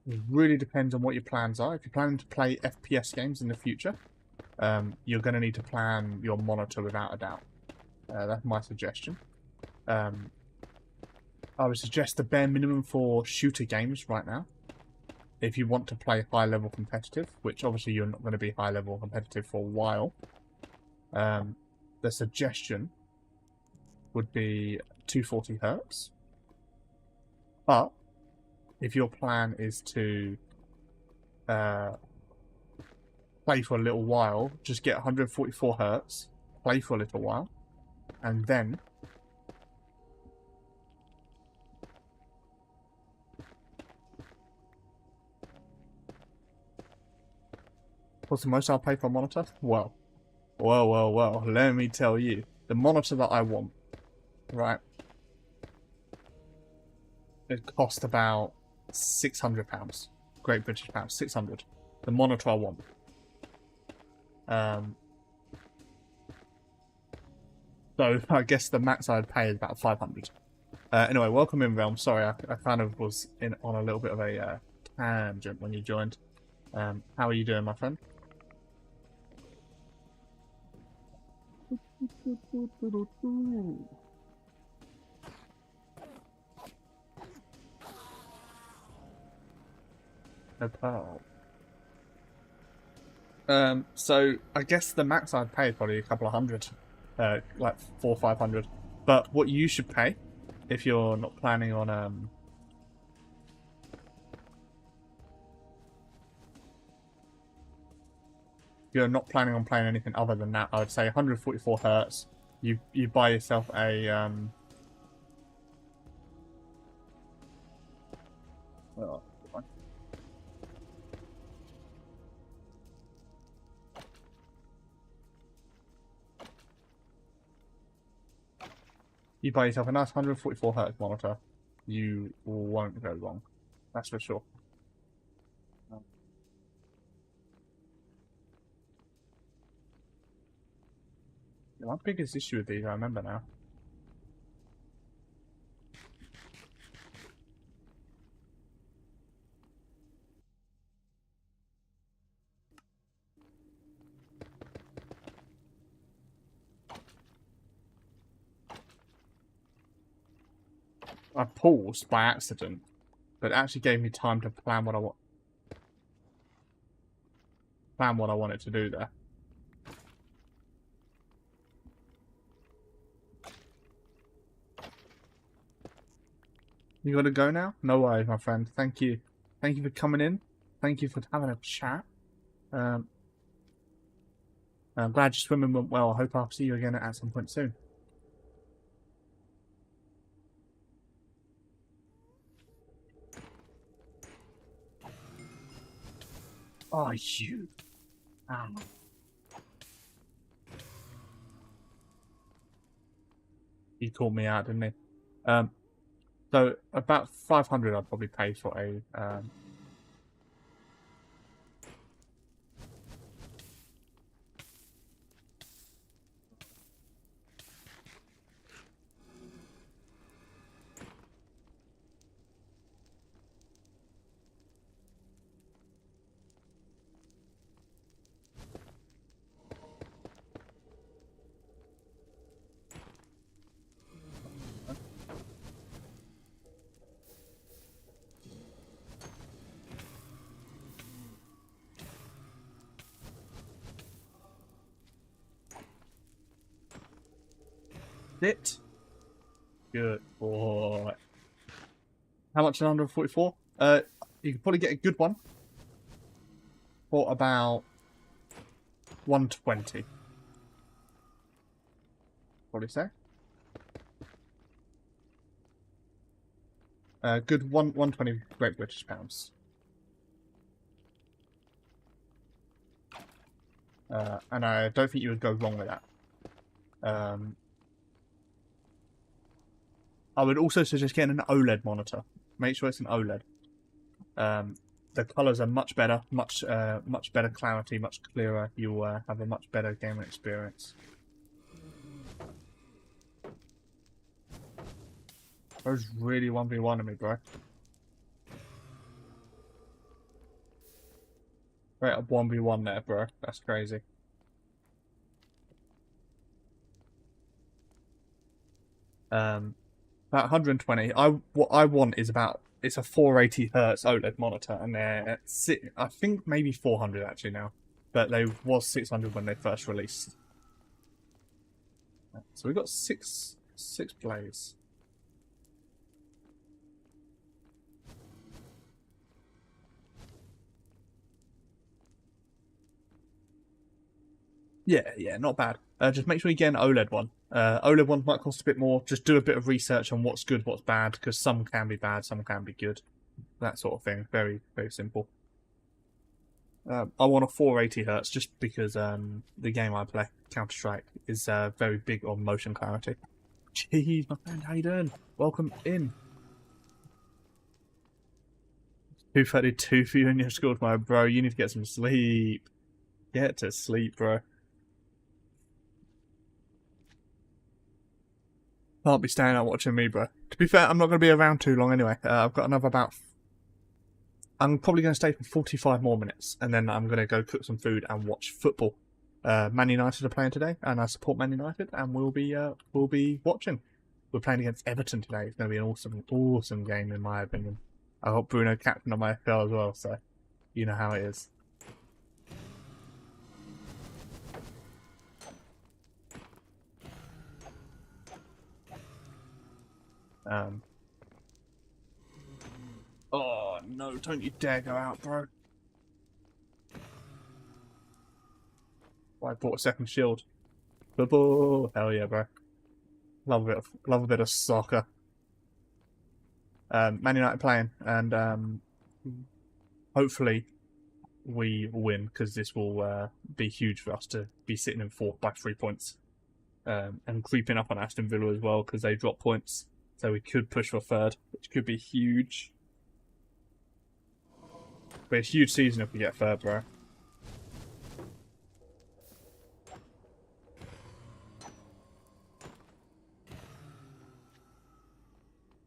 It really depends on what your plans are. If you're planning to play FPS games in the future, you're going to need to plan your monitor without a doubt. That's my suggestion. I would suggest the bare minimum for shooter games right now. If you want to play high-level competitive, which obviously you're not going to be high-level competitive for a while, the suggestion would be 240 Hz. But if your plan is to play for a little while, just get 144 Hz, play for a little while, and then what's the most I'll pay for a monitor? Well, let me tell you. The monitor that I want, right, it cost about £600. Great British pounds, 600. The monitor I want. So I guess the max I'd pay is about 500. Anyway, welcome in, Realm. Sorry, I kind of was on a little bit of a tangent when you joined. How are you doing, my friend? No. So I guess the max I'd pay is probably a couple of hundred, like 400 or 500. But what you should pay, if you're not planning on playing anything other than that, I would say 144 Hz. You buy yourself a Oh, fine. You buy yourself a nice 144 hertz monitor, you won't go wrong. That's for sure. My biggest issue with these, I remember now. I paused by accident, but it actually gave me time to plan what I wanted to do there. You gotta go now? No worries, my friend. Thank you. Thank you for coming in. Thank you for having a chat. I'm glad your swimming went well. I hope I'll see you again at some point soon. Oh, you. He called me out, didn't he? So about 500 I'd probably pay for a bit. Good boy. How much an 144? You could probably get a good one for about 120. What do you say? Good 120 Great British pounds. And I don't think you would go wrong with that. I would also suggest getting an OLED monitor. Make sure it's an OLED. The colours are much better, much better clarity, much clearer. You'll have a much better gaming experience. Bro's really 1v1 me, bro. Right up 1v1 there, bro. That's crazy. About 120. What I want is it's a 480 hertz OLED monitor, and they're I think maybe 400 actually now, but they was 600 when they first released. So we've got six plays. Yeah, not bad. Just make sure you get an OLED one. OLED ones might cost a bit more. Just do a bit of research on what's good, what's bad, because some can be bad, some can be good. That sort of thing. Very, very simple. I want a 480 hertz just because the game I play, Counter-Strike, is very big on motion clarity. Jeez, my friend, how you doing? Welcome in. 2:32 for you in your school tomorrow, bro. You need to get some sleep. Get to sleep, bro. Can't be staying out watching me, bro. To be fair, I'm not going to be around too long anyway. I've got another I'm probably going to stay for 45 more minutes, and then I'm going to go cook some food and watch football. Man United are playing today, and I support Man United, and we'll be watching. We're playing against Everton today. It's going to be an awesome game in my opinion. I hope Bruno captain on my FPL as well, so you know how it is. Oh no! Don't you dare go out, bro. I bought a second shield. Football, hell yeah, bro. Love a bit of soccer. Man United playing, and hopefully we win, because this will be huge for us to be sitting in fourth by 3 points. And creeping up on Aston Villa as well, because they drop points. So we could push for third, which could be huge. But it's a huge season if we get third, bro.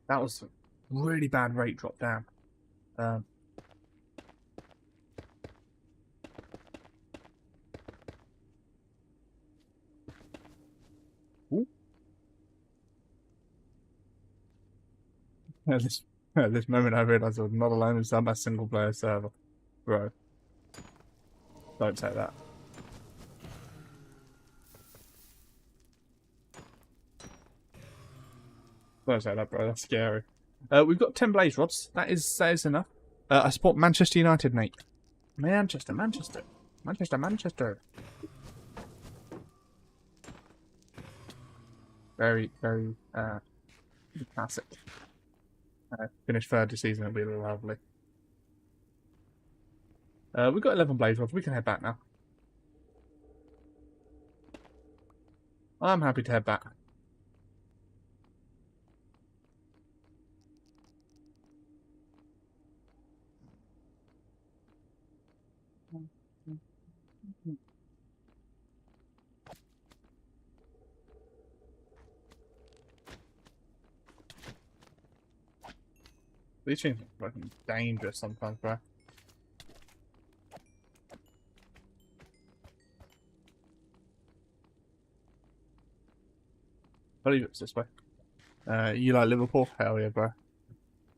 That was a really bad rate drop down. At this moment, I realised I was not alone in some single player server. Bro. Don't say that. Don't say that, bro. That's scary. We've got 10 blaze rods. That is enough. I support Manchester United, mate. Manchester. Very, very classic. Finish third this season, it'll be lovely. We've got 11 blaze rods. We can head back now. I'm happy to head back. These things are fucking dangerous sometimes, bro. I believe it's this way. You like Liverpool? Hell yeah, bro.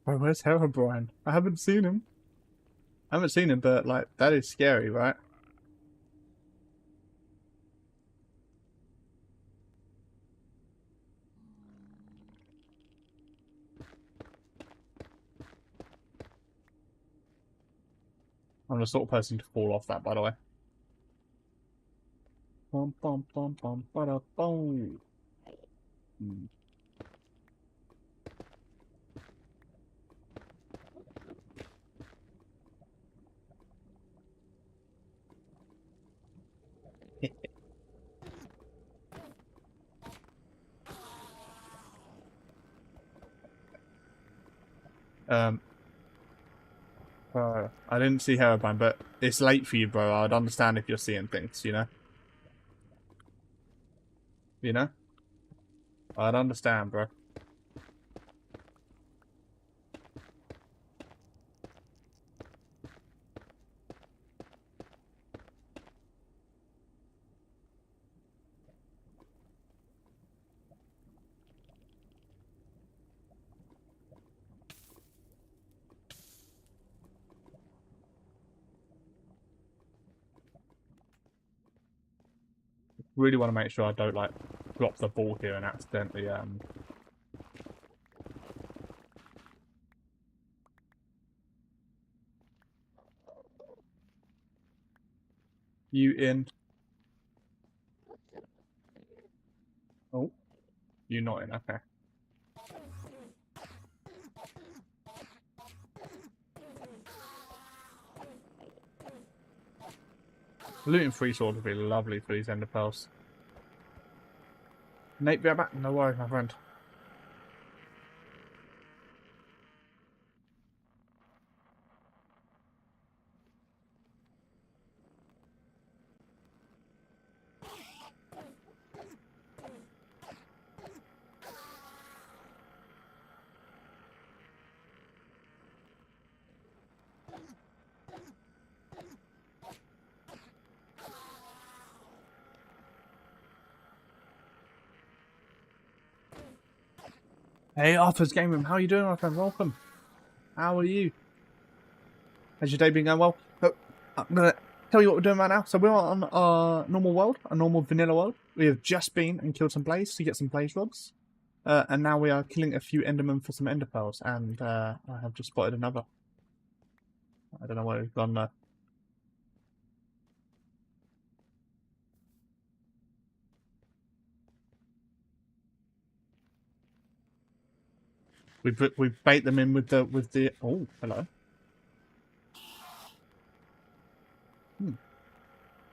Bro, where's Herobrine? I haven't seen him. But like, that is scary, right? I'm the sort of person to fall off that, by the way. Bum bum bum bum bada boom. I didn't see Herobrine, but it's late for you, bro. I'd understand if you're seeing things, you know? You know? I'd understand, bro. Really want to make sure I don't, like, drop the ball here and accidentally, You in. Oh. You're not in, okay. Looting free sword would be lovely for these ender pearls. Nate, be right back. No worries, my friend. Hey, Arthur's Game Room. How are you doing, my friend? Welcome. How are you? Has your day been going well? Look, I'm going to tell you what we're doing right now. So we're on our normal world, a normal vanilla world. We have just been and killed some blaze to get some blaze rods. And now we are killing a few endermen for some ender pearls. And I have just spotted another. I don't know where we've gone there. We bait them in with the oh, hello.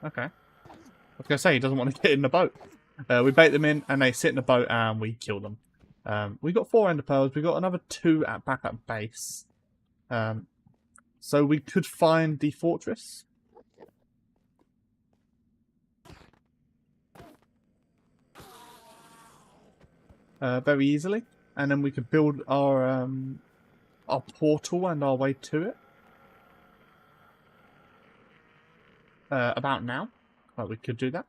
Okay. I was going to say, he doesn't want to get in the boat. We bait them in, and they sit in the boat, and we kill them. We got 4 ender pearls. We got another 2 back at base. So we could find the fortress. Very easily. And then we could build our portal and our way to it. About now. We could do that.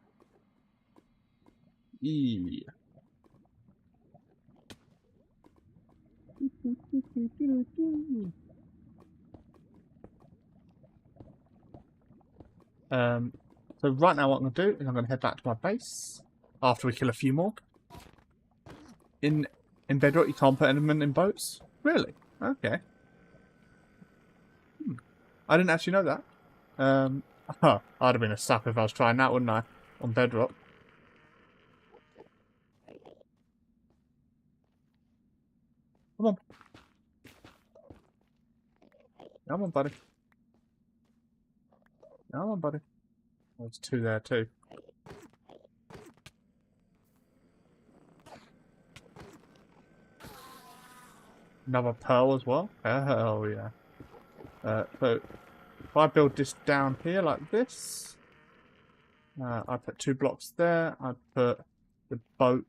Yeah. So right now what I'm going to do is I'm going to head back to my base after we kill a few more. In Bedrock you can't put endermen in boats? Really? Okay. I didn't actually know that. I'd have been a sap if I was trying that, wouldn't I? On Bedrock. Come on. Come on, buddy. Come on, buddy. There's 2 there too. Another pearl as well. Oh yeah. So if I build this down here like this, I put 2 blocks there. I put the boat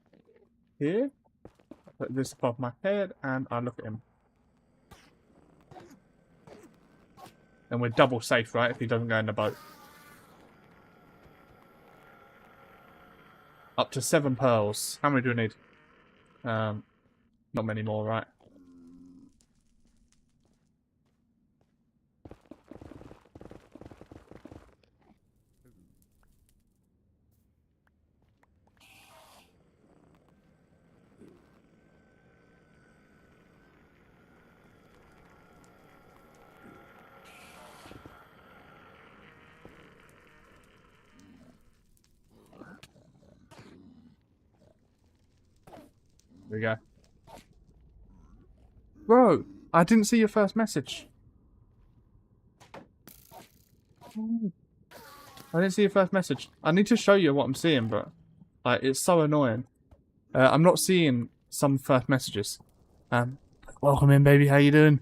here. I put this above my head, and I look at him. And we're double safe, right? If he doesn't go in the boat. Up to 7 pearls. How many do we need? Not many more, right? There we go. Bro, I didn't see your first message. I didn't see your first message. I need to show you what I'm seeing, but like it's so annoying. I'm not seeing some first messages. Welcome in, baby. How you doing?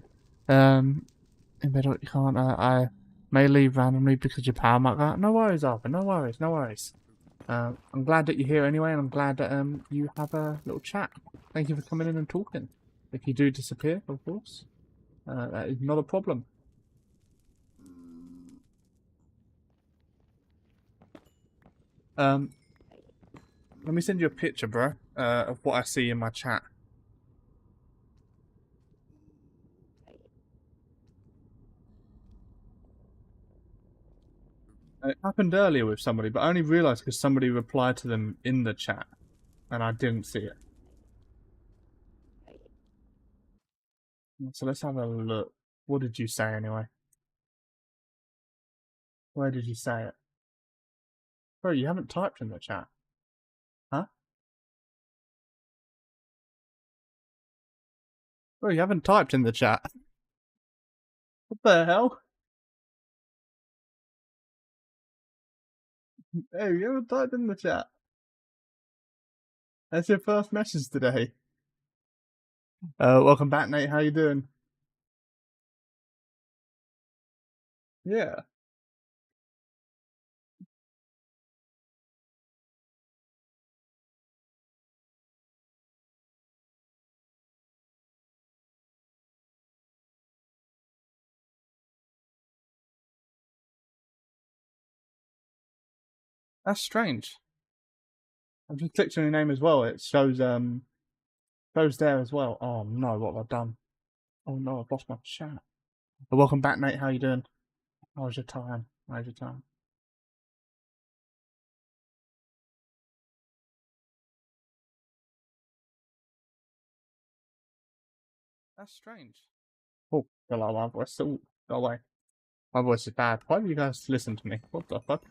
In bed, you can't. I may leave randomly because your power might go out. No worries, Arthur. No worries. No worries. I'm glad that you're here anyway, and I'm glad that you have a little chat. Thank you for coming in and talking. If you do disappear, of course, that is not a problem. Let me send you a picture, bro, of what I see in my chat. It happened earlier with somebody, but I only realised because somebody replied to them in the chat, and I didn't see it. So let's have a look. What did you say anyway? Where did you say it? Bro, you haven't typed in the chat. Huh? Bro, you haven't typed in the chat. What the hell? Hey, you haven't typed in the chat. That's your first message today. Welcome back, Nate. How you doing? Yeah. That's strange. I've just clicked on your name as well. It shows there as well. Oh no, what have I done? Oh no, I've lost my chat. Welcome back, Nate. How you doing? How was your time? How was your time? That's strange. Oh, hello, my voice. Oh, go away. My voice is bad. Why do you guys listen to me? What the fuck?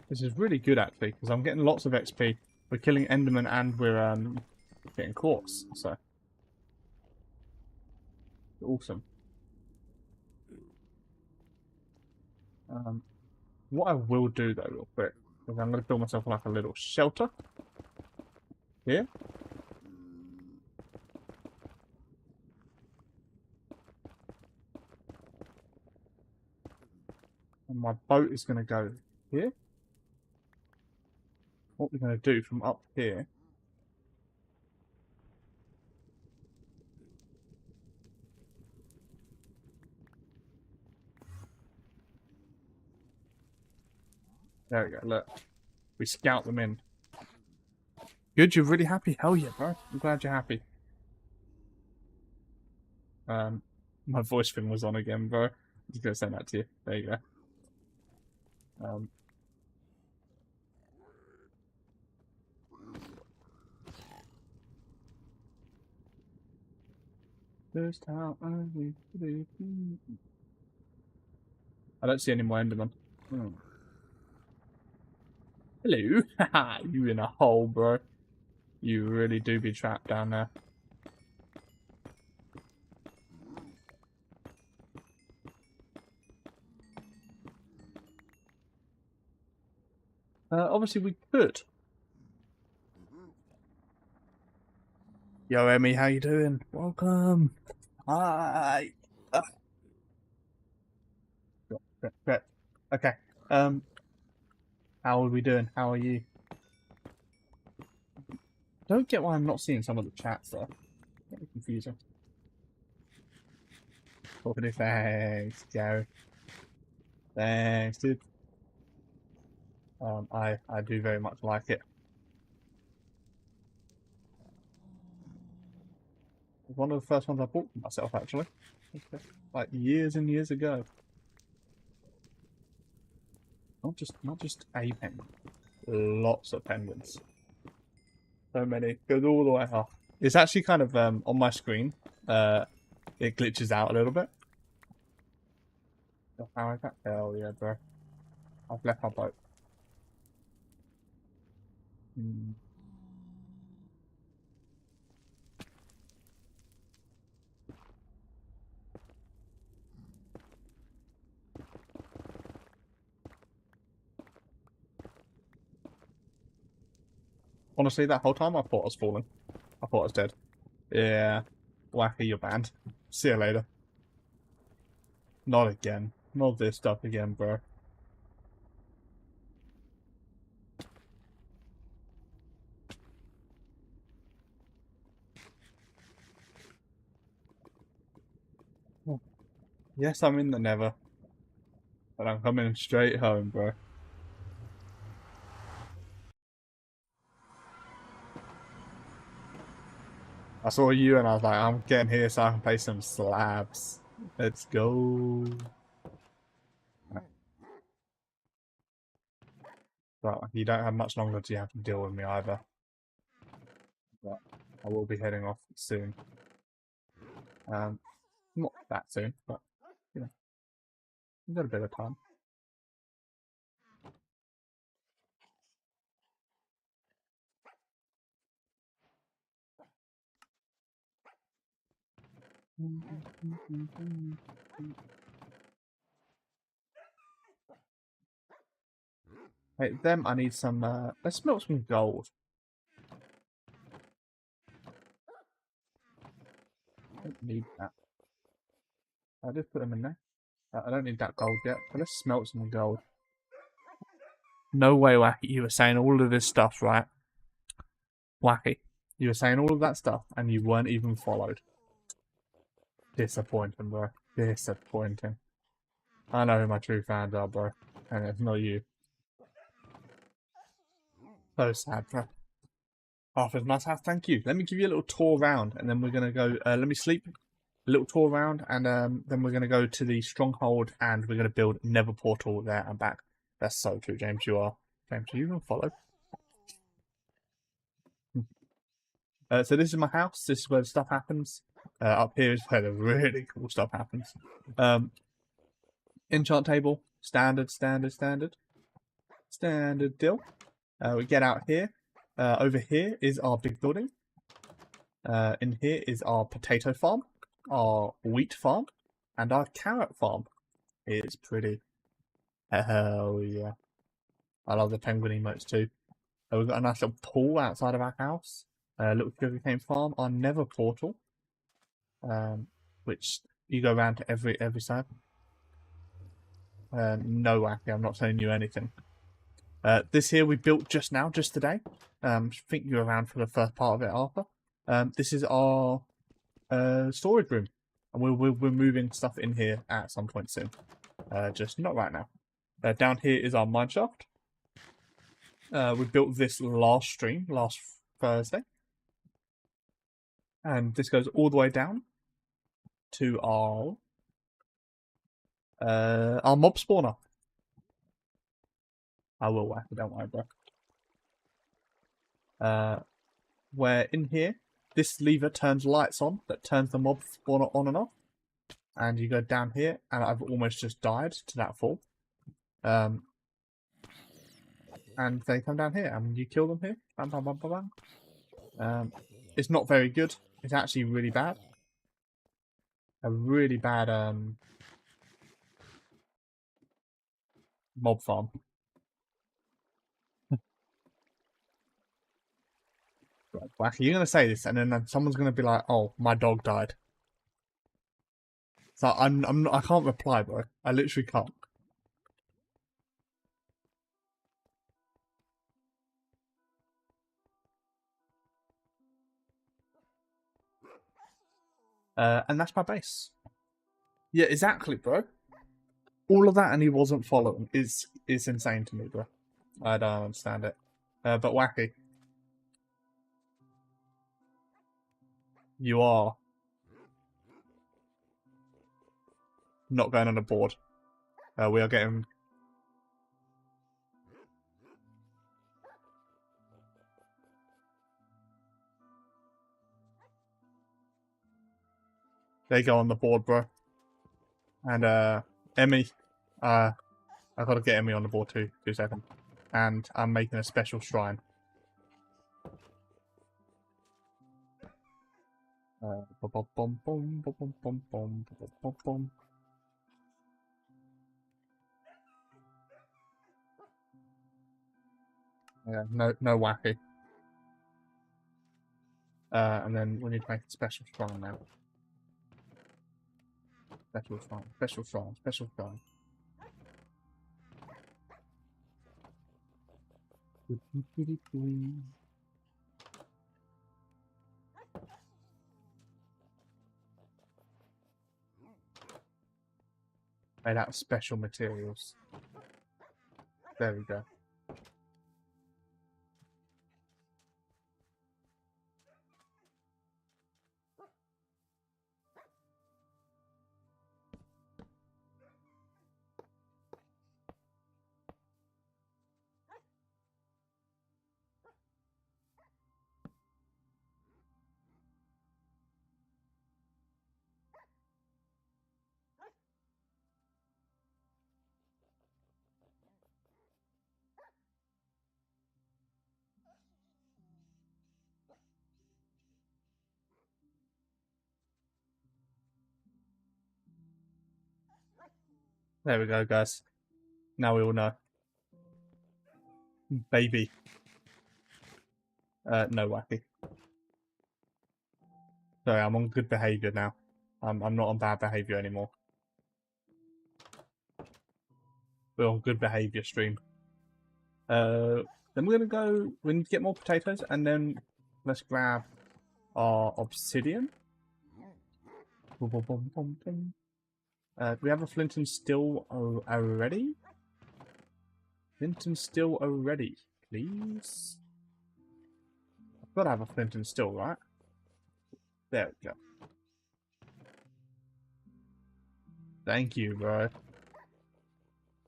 This is really good actually, because I'm getting lots of XP. We're killing Enderman and we're getting quartz, so awesome. What I will do though, real quick, is I'm going to build myself like a little shelter here. And my boat is going to go here. What we're going to do from up here. There we go, look. We scout them in. Good, you're really happy? Hell yeah, bro. I'm glad you're happy. My voice thing was on again, bro. I was going to send that to you. There you go. Just how I don't see any more Endermen. Hello. Haha, you in a hole, bro. You really do be trapped down there. Obviously we could. Yo, Emmy, how you doing? Welcome. Hi. Okay. How are we doing? How are you? Don't get why I'm not seeing some of the chats though. Getting confusing. Okay, thanks, Joe. Thanks, dude. I do very much like it. It's one of the first ones I bought for myself, actually. Like years and years ago. Not just a pendant. Lots of pendants. So many. Goes all the way up. It's actually kind of on my screen. It glitches out a little bit. How is that? Hell yeah, bro. I've left my boat. Honestly, that whole time I thought I was falling. I thought I was dead. Yeah. Wacky, you're banned. See you later. Not again. Not this stuff again, bro. Yes, I'm in the Nether. But I'm coming straight home, bro. I saw you and I was like, I'm getting here so I can play some slabs. Let's go. Well, you don't have much longer to have to deal with me either. But I will be heading off soon. Not that soon, but you know, we've got a bit of time. Hey, them, I need some, let's smelt some gold. I don't need that. I'll just put them in there. I don't need that gold yet, but let's smelt some gold. No way, Wacky, you were saying all of this stuff, right? Wacky, you were saying all of that stuff, and you weren't even followed. Disappointing, bro. Disappointing. I know who my true fans are, bro. And it's not you. So sad, bro. Arthur's nice house, thank you. Let me give you a little tour around, and then we're going to go, let me sleep. A little tour around, and then we're going to go to the stronghold, and we're going to build Nether portal there and back. That's so true, James, you are. James, are you going to follow? So this is my house. This is where the stuff happens. Up here is where the really cool stuff happens. Enchant table. Standard deal. We get out here. Over here is our big building. In here is our potato farm, our wheat farm, and our carrot farm. It's pretty. Hell yeah. I love the penguin emotes too. We've got a nice little pool outside of our house. Little sugarcane farm. Our nether portal. Which you go around to every side. No, Wacky, I'm not telling you anything. This here we built just now, just today. I think you were around for the first part of it, Arthur. This is our storage room. And we're moving stuff in here at some point soon. Just not right now. Down here is our mineshaft. We built this last Thursday. And this goes all the way down to our mob spawner. I will whack it, don't worry, bro. Where in here, this lever turns lights on, that turns the mob spawner on and off. And you go down here, and I've almost just died to that fall. And they come down here, and you kill them here. Bam, bam, bam, bam, bam. It's not very good. It's actually really bad. A really bad mob farm. Right, you're gonna say this, and then someone's gonna be like, "Oh, my dog died." So I can't reply, bro. I literally can't. And that's my base. Yeah, exactly, bro. All of that, and he wasn't following is insane to me, bro. I don't understand it. But Wacky, you are not going on a board. We are getting. They go on the board, bro. And Emmy, I gotta get Emmy on the board too. 2 seconds. And I'm making a special shrine. Yeah, no Wacky. And then we need to make a special shrine now. Special shrine, special shrine, special shrine. Made out of special materials. There we go. There we go, guys. Now we all know. Baby. No Wacky. Sorry, I'm on good behaviour now. I'm not on bad behaviour anymore. We're on good behaviour stream. Then we're gonna go. We need to get more potatoes, and then let's grab our obsidian. Do we have a flint and steel already? Flint and steel already, please. I've got to have a flint and steel, right? There we go. Thank you, bro.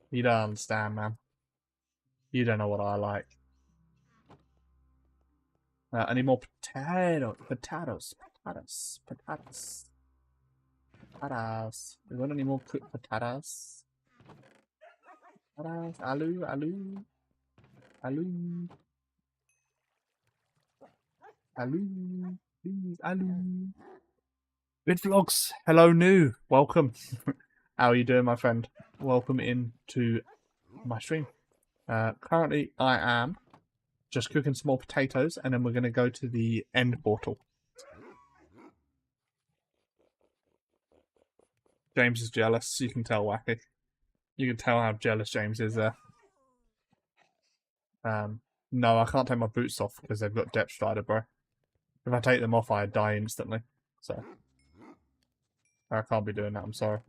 You don't understand, man. You don't know what I like. I need more potatoes. Potatoes. We want any more cooked potatoes? Potatoes. Aloo. Please, aloo. Vidvlogs. Hello, new. Welcome. How are you doing, my friend? Welcome into my stream. Currently, I am just cooking some more potatoes, and then we're going to go to the end portal. James is jealous. You can tell, Wacky. You can tell how jealous James is there. No, I can't take my boots off because they've got Depth Strider, bro. If I take them off, I die instantly. So I can't be doing that. I'm sorry.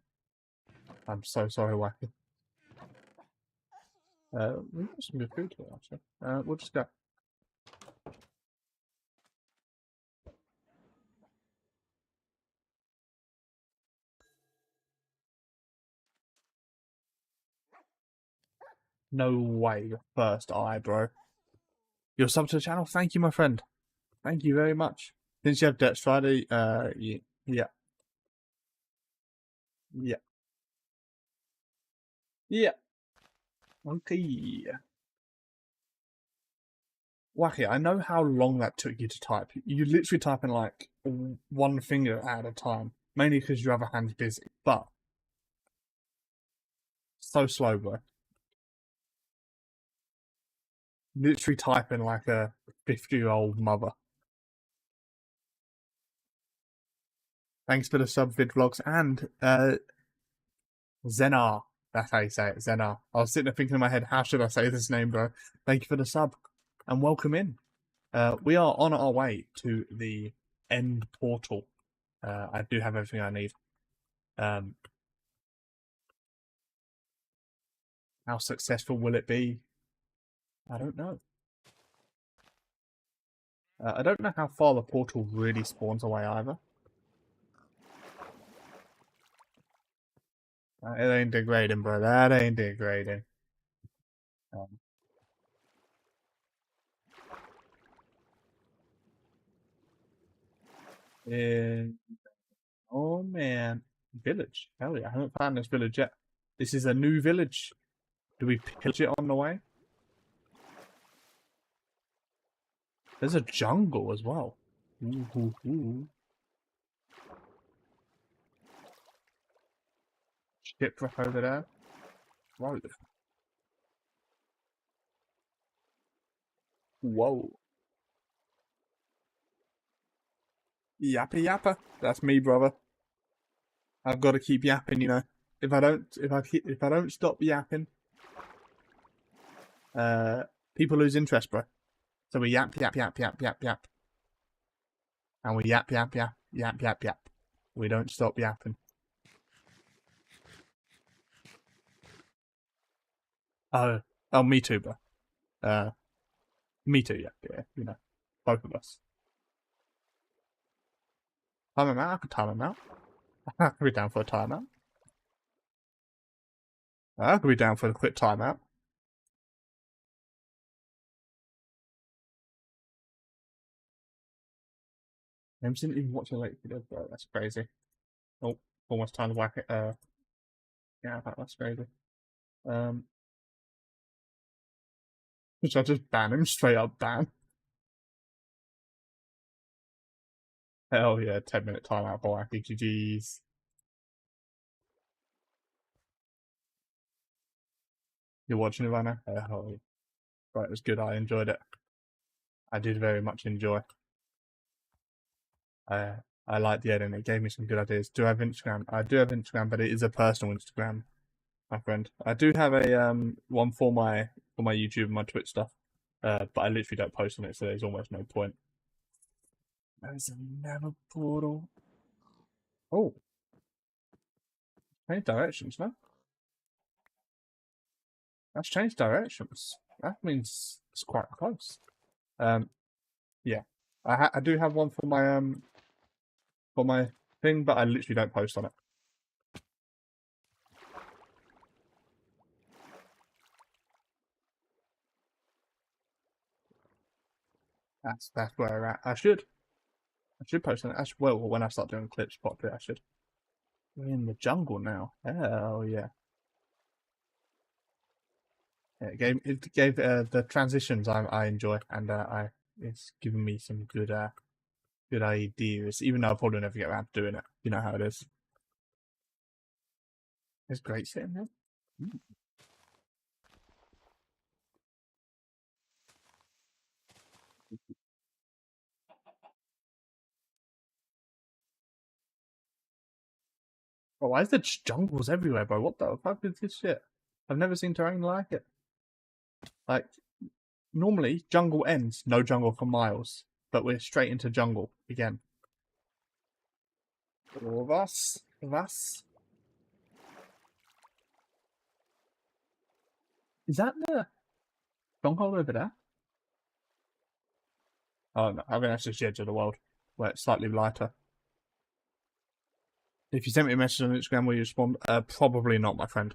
I'm so sorry, Wacky. We've got some good food here, actually. We'll just go. No way, your first eye, bro. You're sub to the channel? Thank you, my friend. Thank you very much. Since you have Depth Strider, yeah. Yeah. Yeah. Okay. Wacky, I know how long that took you to type. You literally type in like one finger at a time. Mainly because your other hand's busy. But so slow, bro. Literally typing like a 50-year-old mother. Thanks for the sub vid vlogs and Zenar. That's how you say it, Zenar. I was sitting there thinking in my head, how should I say this name, bro? Thank you for the sub and welcome in. We are on our way to the end portal. I do have everything I need. How successful will it be? I don't know. I don't know how far the portal really spawns away either. It ain't degrading, bro. That ain't degrading. Oh man, village. Hell yeah, I haven't found this village yet. This is a new village. Do we pillage it on the way? There's a jungle as well. Ooh, ooh, ooh. Shipwreck over there. Whoa. Whoa. Yappa yappa. That's me, brother. I've got to keep yapping, you know. If I don't stop yapping, people lose interest, bro. So we yap yap yap yap yap yap, and we yap yap yap yap yap yap. We don't stop yapping. Oh, me too, bro. Me too, yeah, you know, both of us. Time him out. I could time him out. I could be down for a timeout. I could be down for a quick timeout. I didn't even watch a late video, bro. That's crazy. Oh, almost time to whack it. Yeah, that's crazy. Should I just ban him? Straight up ban. Hell yeah, 10-minute timeout for wacky GG's. You're watching it right now? Hell yeah. Right, it was good. I enjoyed it. I did very much enjoy. I liked the editing. It gave me some good ideas. Do I have Instagram? I do have Instagram, but it is a personal Instagram, my friend. I do have a one for my YouTube and my Twitch stuff, but I literally don't post on it, so there's almost no point. There's another portal. Oh, change directions, no? That's changed directions. That means it's quite close. Yeah, I do have one for my thing, but I literally don't post on it. That's where we're at. I should post on it. Well, when I start doing clips properly, I should. We're in the jungle now. Hell yeah. It gave the transitions I enjoy, and it's given me some good ideas. Even though I'll probably never get around to doing it. You know how it is. It's great sitting there. Oh, why is there just jungles everywhere, bro? What the fuck is this shit? I've never seen terrain like it. Like, normally, jungle ends, no jungle for miles. But we're straight into jungle again. All of us. Of us. Is that the stronghold over there? Oh no, I mean that's just the edge of the world, where it's slightly lighter. If you send me a message on Instagram, will you respond? Probably not, my friend.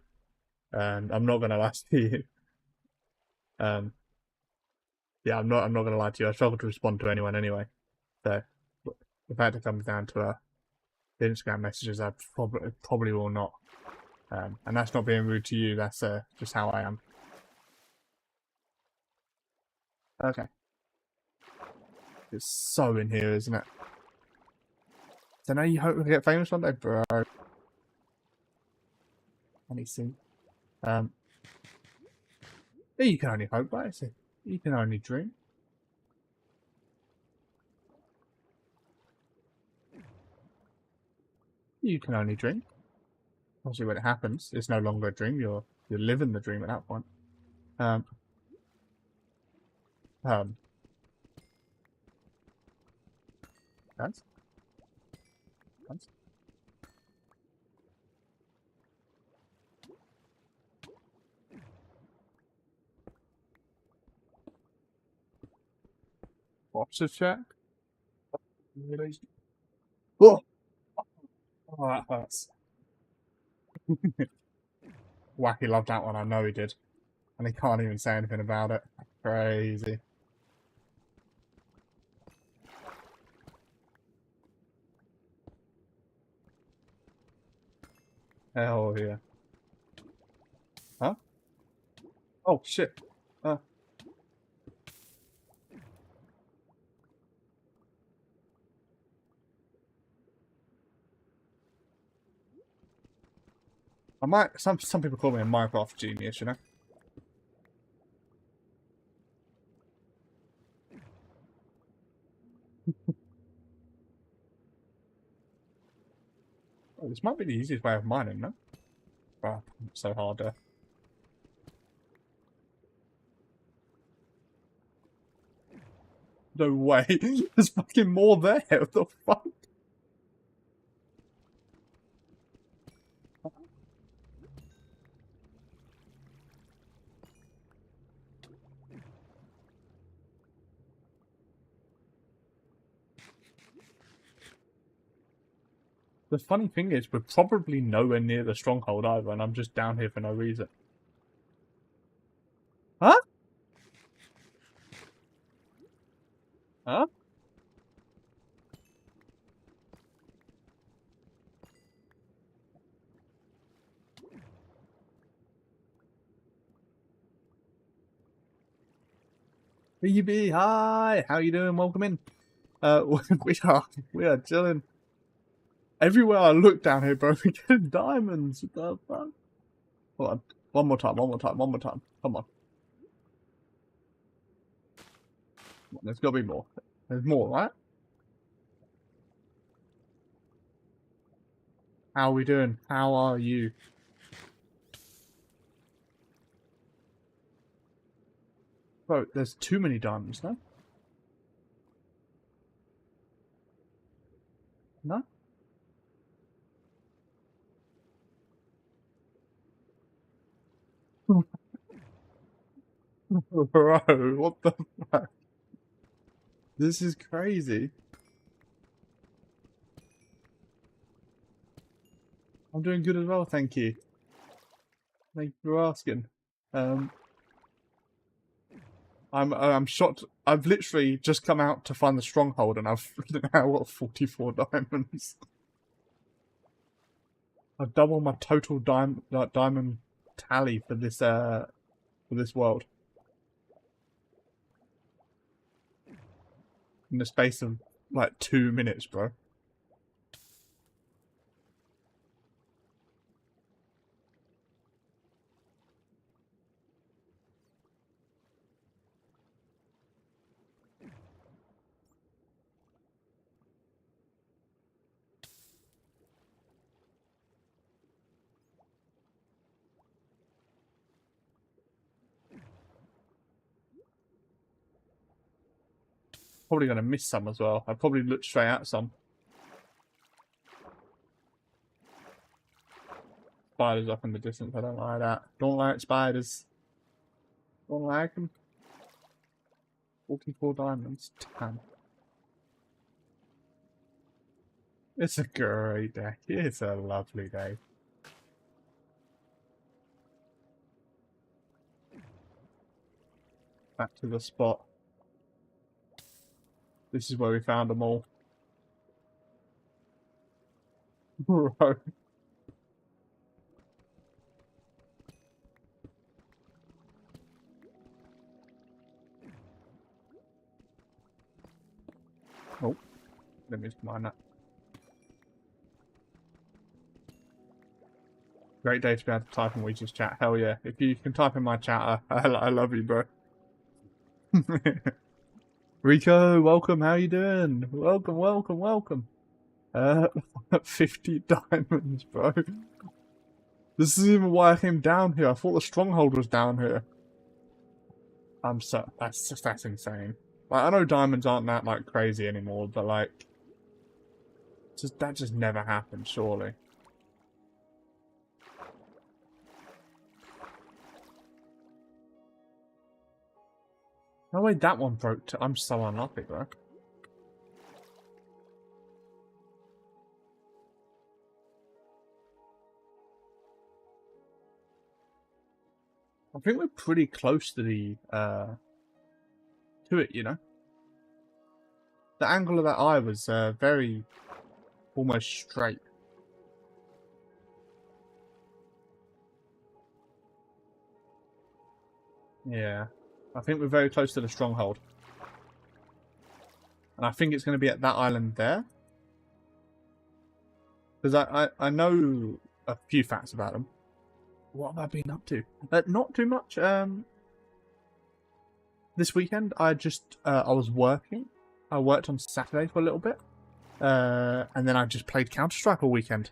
And I'm not gonna lie to you. Um, yeah, I'm not. I'm not gonna lie to you. I struggle to respond to anyone anyway. So the fact it comes down to the Instagram messages, I probably will not. And that's not being rude to you. That's just how I am. Okay. It's so in here, isn't it? So now you hope to get famous one day, bro. Let me see. You can only hope, right? So you can only dream. You can only dream. Obviously, when it happens, it's no longer a dream. You're living the dream at that point. Um, That's. Boxer check. Oh, that hurts. Wacky loved that one. I know he did, and he can't even say anything about it. Crazy. Hell yeah. Huh? Oh shit. I might. Some people call me a Minecraft genius, you know. Oh, this might be the easiest way of mining, no? Wow, it's so hard to. No way. There's fucking more there. What the fuck? The funny thing is, we're probably nowhere near the stronghold either, and I'm just down here for no reason. Huh? Huh? BB, hi! How you doing? Welcome in. We are chilling. Everywhere I look down here, bro, we get diamonds. What the fuck? Hold on. One more time, one more time, one more time. Come on. There's gotta be more. There's more, right? How are we doing? How are you? Bro, there's too many diamonds, no? No? Bro, what the fuck? This is crazy. I'm doing good as well, thank you. Thank you for asking. I'm shocked. I've literally just come out to find the stronghold, and I've now got 44 diamonds. I've doubled my total diamond tally for this world in the space of like 2 minutes, bro. Probably going to miss some as well. I probably looked straight at some. Spiders up in the distance. I don't like that. Don't like spiders. Don't like them. 44 diamonds. 10. It's a great day. It's a lovely day. Back to the spot. This is where we found them all. Bro. Oh, let me just mine that. Great day to be able to type in Weezy's chat. Hell yeah. If you can type in my chat, I love you, bro. Rico, welcome. How you doing? Welcome, welcome, welcome. 50 diamonds, bro. This is even why I came down here. I thought the stronghold was down here. That's insane. Like, I know diamonds aren't that like crazy anymore, but like, that just never happened, surely. No way that one broke. I'm so unlucky, bro. I think we're pretty close to the to it, you know. The angle of that eye was very almost straight. Yeah, I think we're very close to the stronghold, and I think it's going to be at that island there. Because I know a few facts about them. What have I been up to? Not too much. This weekend I was working. I worked on Saturday for a little bit, and then I just played Counter-Strike all weekend.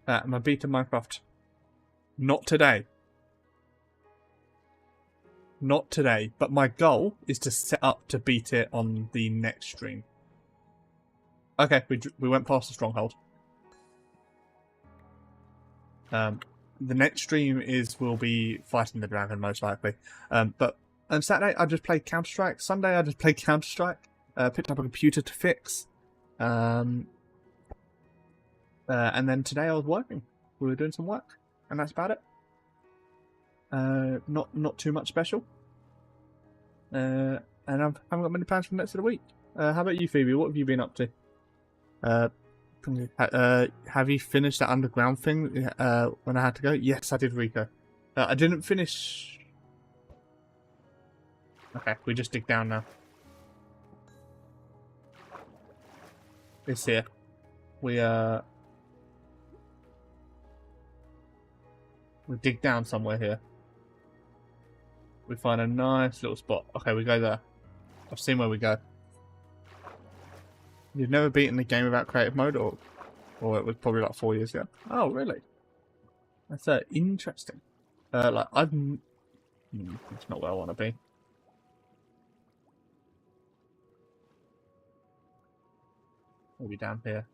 And I beat Minecraft. Not today. Not today, but my goal is to set up to beat it on the next stream. Okay, we went past the stronghold. The next stream we'll be fighting the dragon most likely. But on Saturday I just played Counter-Strike. Sunday I just played Counter-Strike. Picked up a computer to fix. And then today I was working. We were doing some work, and that's about it. Not too much special. And I haven't got many plans for the rest of the week. How about you, Phoebe? What have you been up to? Have you finished that underground thing when I had to go? Yes, I did, Rico. I didn't finish. Okay, we just dig down now. It's here. We dig down somewhere here. We find a nice little spot. Okay, we go there. I've seen where we go. You've never beaten the game without creative mode, or it was probably like 4 years ago. Oh, really? That's interesting. Like it's not where I want to be. Maybe down here.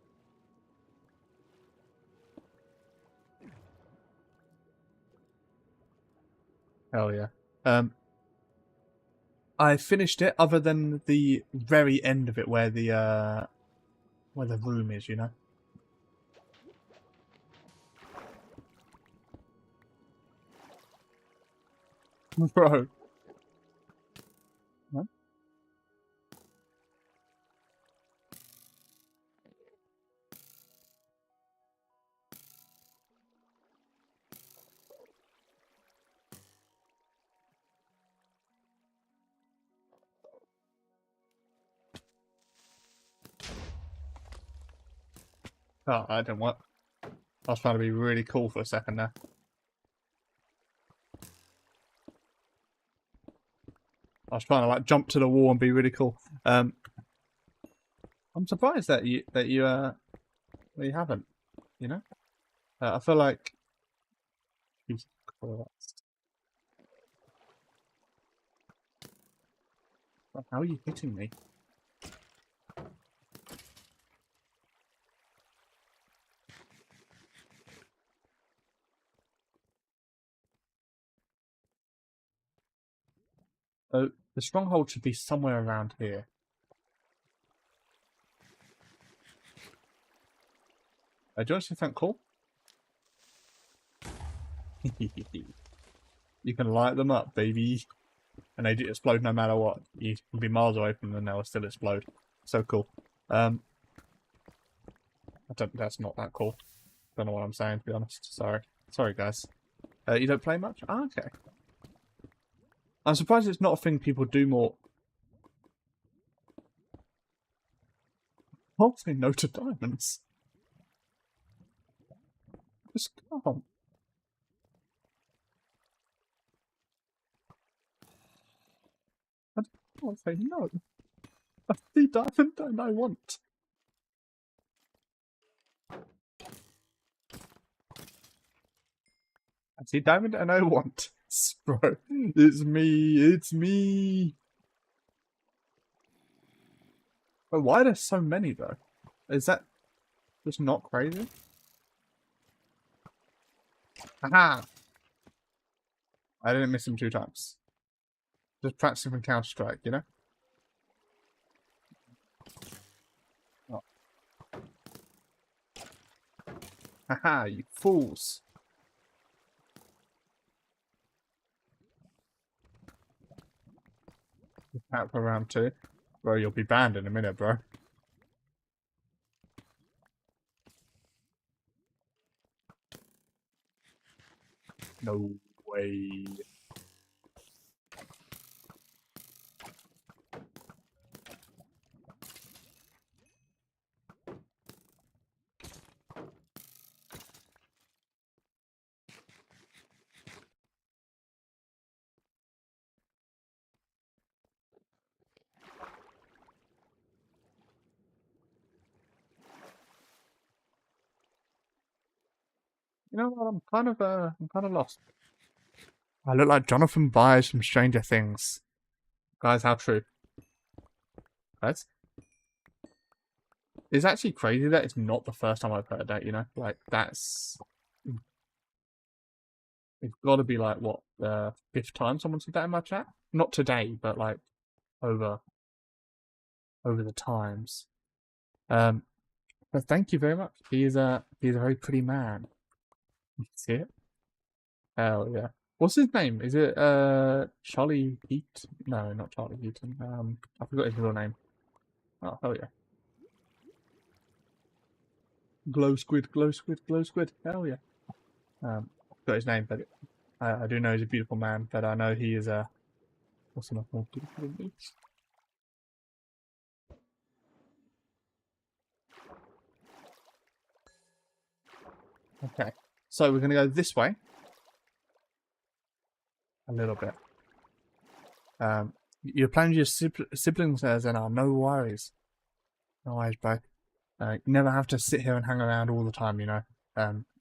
Hell yeah. I finished it, other than the very end of it, where the room is, you know. Bro. What? Oh, that didn't work. I was trying to be really cool for a second there. I was trying to like jump to the wall and be really cool. I'm surprised that you haven't. You know, I feel like. Jesus Christ. How are you hitting me? The stronghold should be somewhere around here. Do you want to see something cool? You can light them up, baby. And they explode no matter what. You can be miles away from them and they'll still explode. So cool. That's not that cool. Don't know what I'm saying, to be honest. Sorry, guys. You don't play much? Ah, okay. I'm surprised it's not a thing people do more. I'll say no to diamonds. Just come. I can't say no. That's the diamond and I want. That's the diamond and I want. Bro, it's me. But why are there so many though? Is that just not crazy? Aha! I didn't miss him 2 times. Just practicing from Counter-Strike, you know? Oh. Haha, you fools! Out for round 2. Bro, you'll be banned in a minute, bro. No way. You know what? I'm kind of lost. I look like Jonathan Byers from Stranger Things. Guys, how true. Guys? It's actually crazy that it's not the first time I've heard that, you know? Like, that's... It's got to be like, what, the 5th time someone said that in my chat? Not today, but like, over the times. But thank you very much. He's a very pretty man. You can see it? Hell yeah. What's his name? Is it Charlie Heat? No, not Charlie Heaton. I forgot his real name. Oh, hell yeah. Glow squid. Hell yeah. I forgot his name, but I do know he's a beautiful man, but I know he is what's enough more beautiful than me? Okay. So we're gonna go this way. A little bit. You're planning your siblings there, Zenar. No worries. No worries, bro. You never have to sit here and hang around all the time, you know.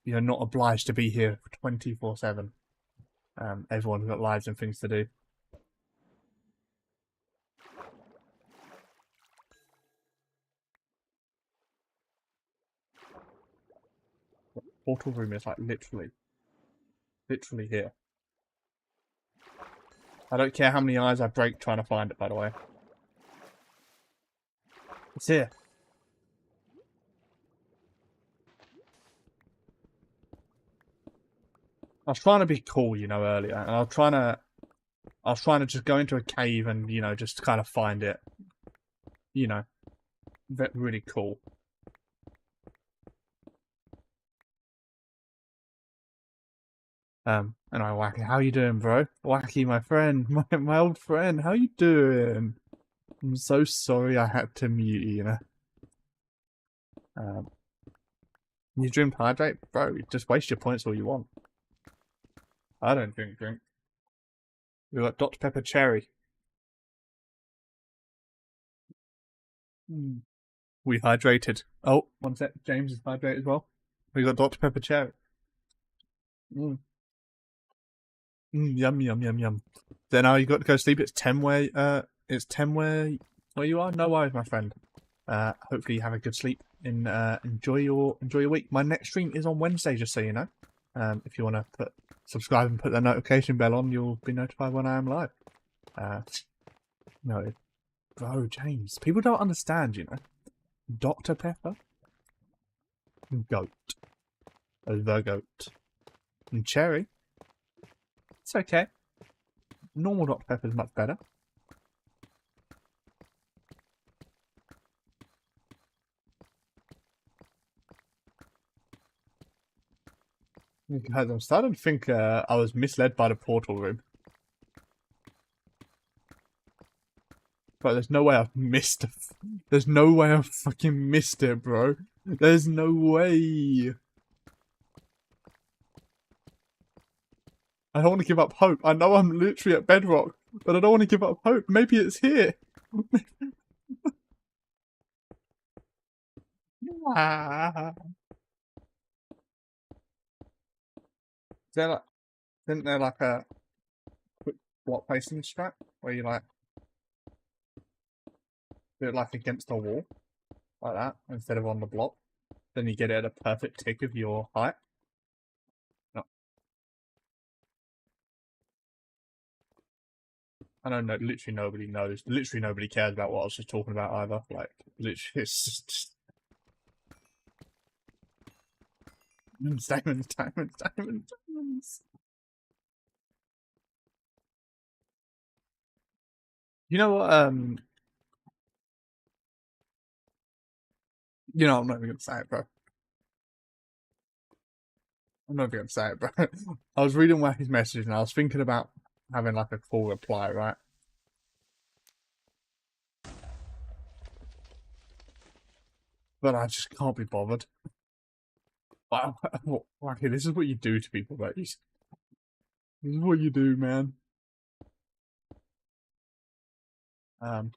You're not obliged to be here 24/7. Everyone's got lives and things to do. The portal room is like literally here. I don't care how many eyes I break trying to find it, by the way. It's here. I was trying to be cool, you know, earlier, and I was trying to just go into a cave and, you know, just kind of find it. You know, really cool. Anyway, Wacky, how you doing, bro? Wacky, my friend, my old friend, how you doing? I'm so sorry I had to mute you, you know. You drink hydrate? Bro, just waste your points all you want. I don't drink. We got Dr. Pepper Cherry. We hydrated. Oh, one sec. James is hydrated as well. We got Dr. Pepper Cherry. Yum. Then now you got to go sleep. It's 10 where you are. No worries, my friend. Hopefully you have a good sleep and enjoy your week. My next stream is on Wednesday, just so you know. If you want to subscribe and put the notification bell on, you'll be notified when I am live. No, bro, James. People don't understand, you know. Dr. Pepper, goat. The goat. And cherry, it's okay. Normal Dr. Pepper is much better. Guys, I'm starting to think I was misled by the portal room. But there's no way I've missed it. There's no way I've fucking missed it, bro. There's no way. I don't want to give up hope. I know I'm literally at bedrock, but I don't want to give up hope. Maybe it's here. Ah. Is there like, isn't there like a quick block placing strat where you like do it like against the wall like that instead of on the block? Then you get it at a perfect tick of your height. No, I know, no, literally nobody knows. Literally nobody cares about what I was just talking about either. Like, literally, it's just diamonds, diamonds, diamonds, diamonds. You know what? You know, I'm not even gonna say it, bro. I'm not even gonna say it, bro. I was reading Wacky's message and I was thinking about having like a full reply, right? But I just can't be bothered. Wow, Wacky, this is what you do to people, mate. This is what you do, man. Um,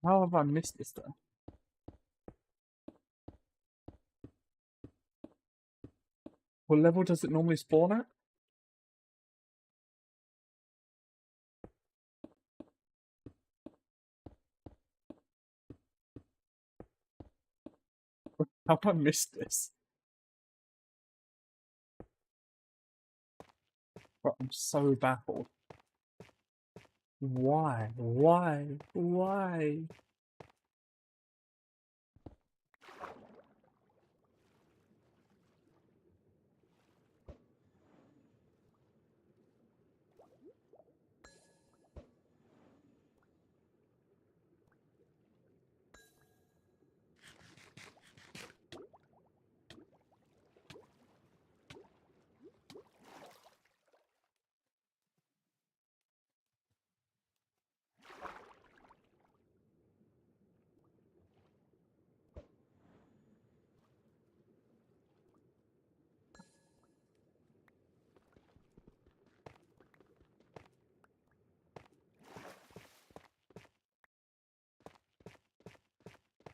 how have I missed this though? What level does it normally spawn at? How have I missed this? Bro, I'm so baffled. Why? Why? Why?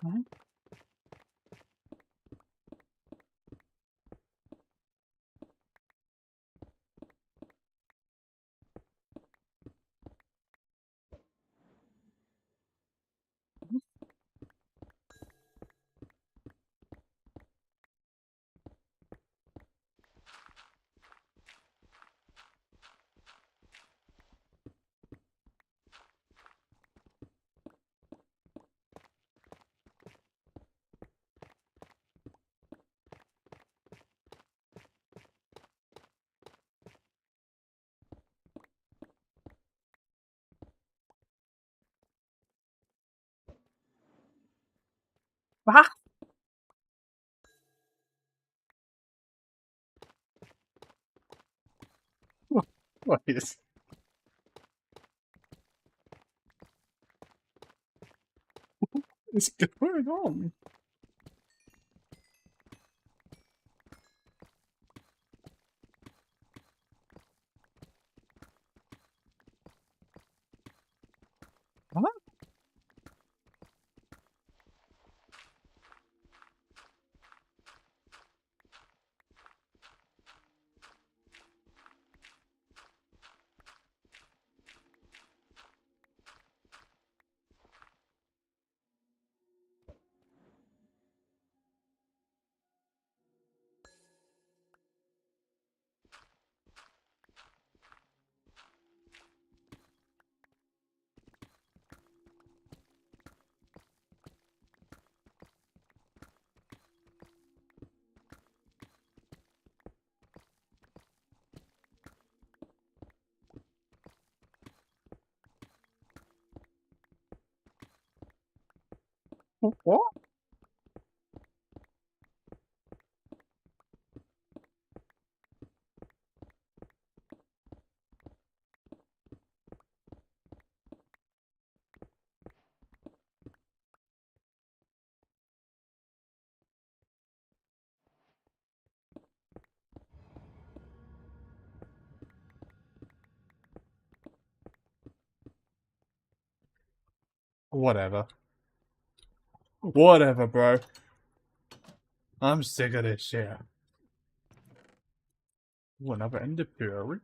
Huh? Ah! What is going on? Huh? What? Whatever. Whatever, bro. I'm sick of this shit. Ooh, another ender pearl.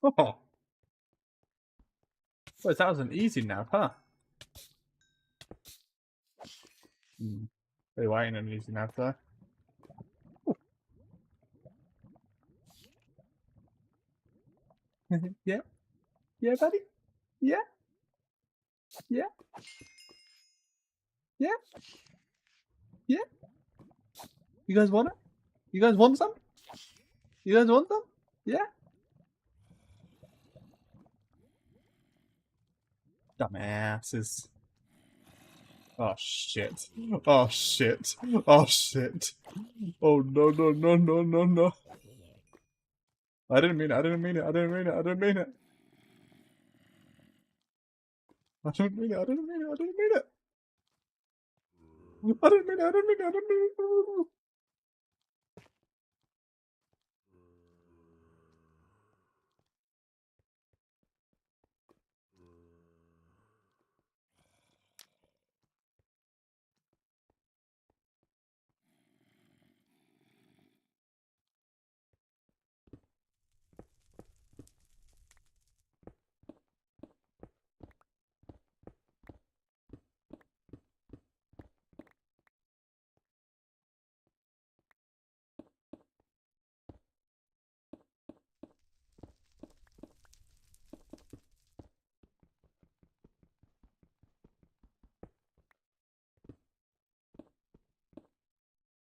Oh. Well, that was an easy nap, huh? Hmm. Wait, why ain't an easy nap though? Yeah? Yeah, buddy? Yeah? Yeah? Yeah? Yeah? You guys want it? You guys want some? You guys want some? Yeah? Dumbasses. Oh shit. Oh shit. Oh shit. Oh no no no no no no. I didn't mean it, I didn't mean it, I didn't mean it, I didn't mean it. I didn't mean it, I didn't mean it, I didn't mean it. I didn't mean it, I didn't mean it, I didn't mean it.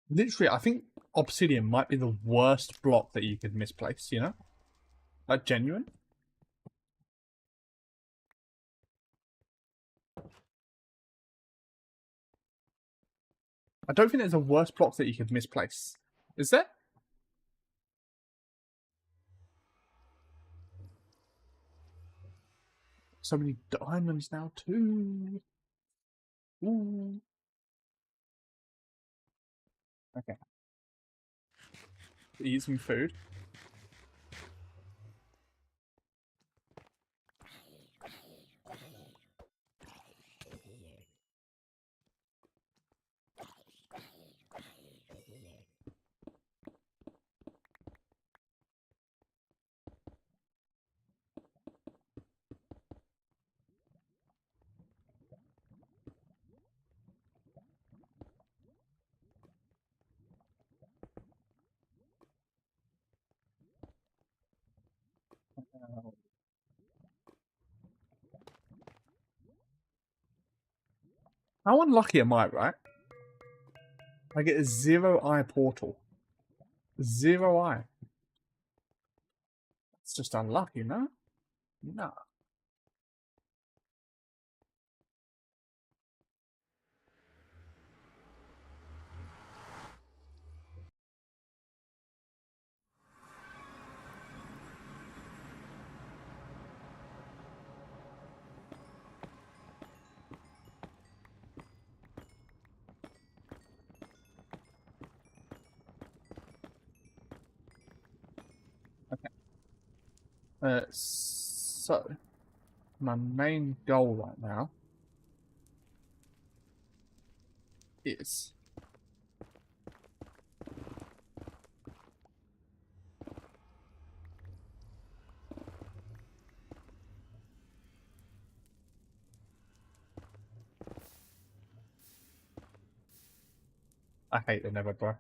Literally, I think obsidian might be the worst block that you could misplace, you know? Like, genuine. I don't think there's a worse block that you could misplace. Is there? So many diamonds now, too. Ooh. Okay. Eat some food. How unlucky am I, right? I get a 0-eye portal. 0-eye. It's just unlucky, no? No. So, my main goal right now is... I hate the Nether, bro.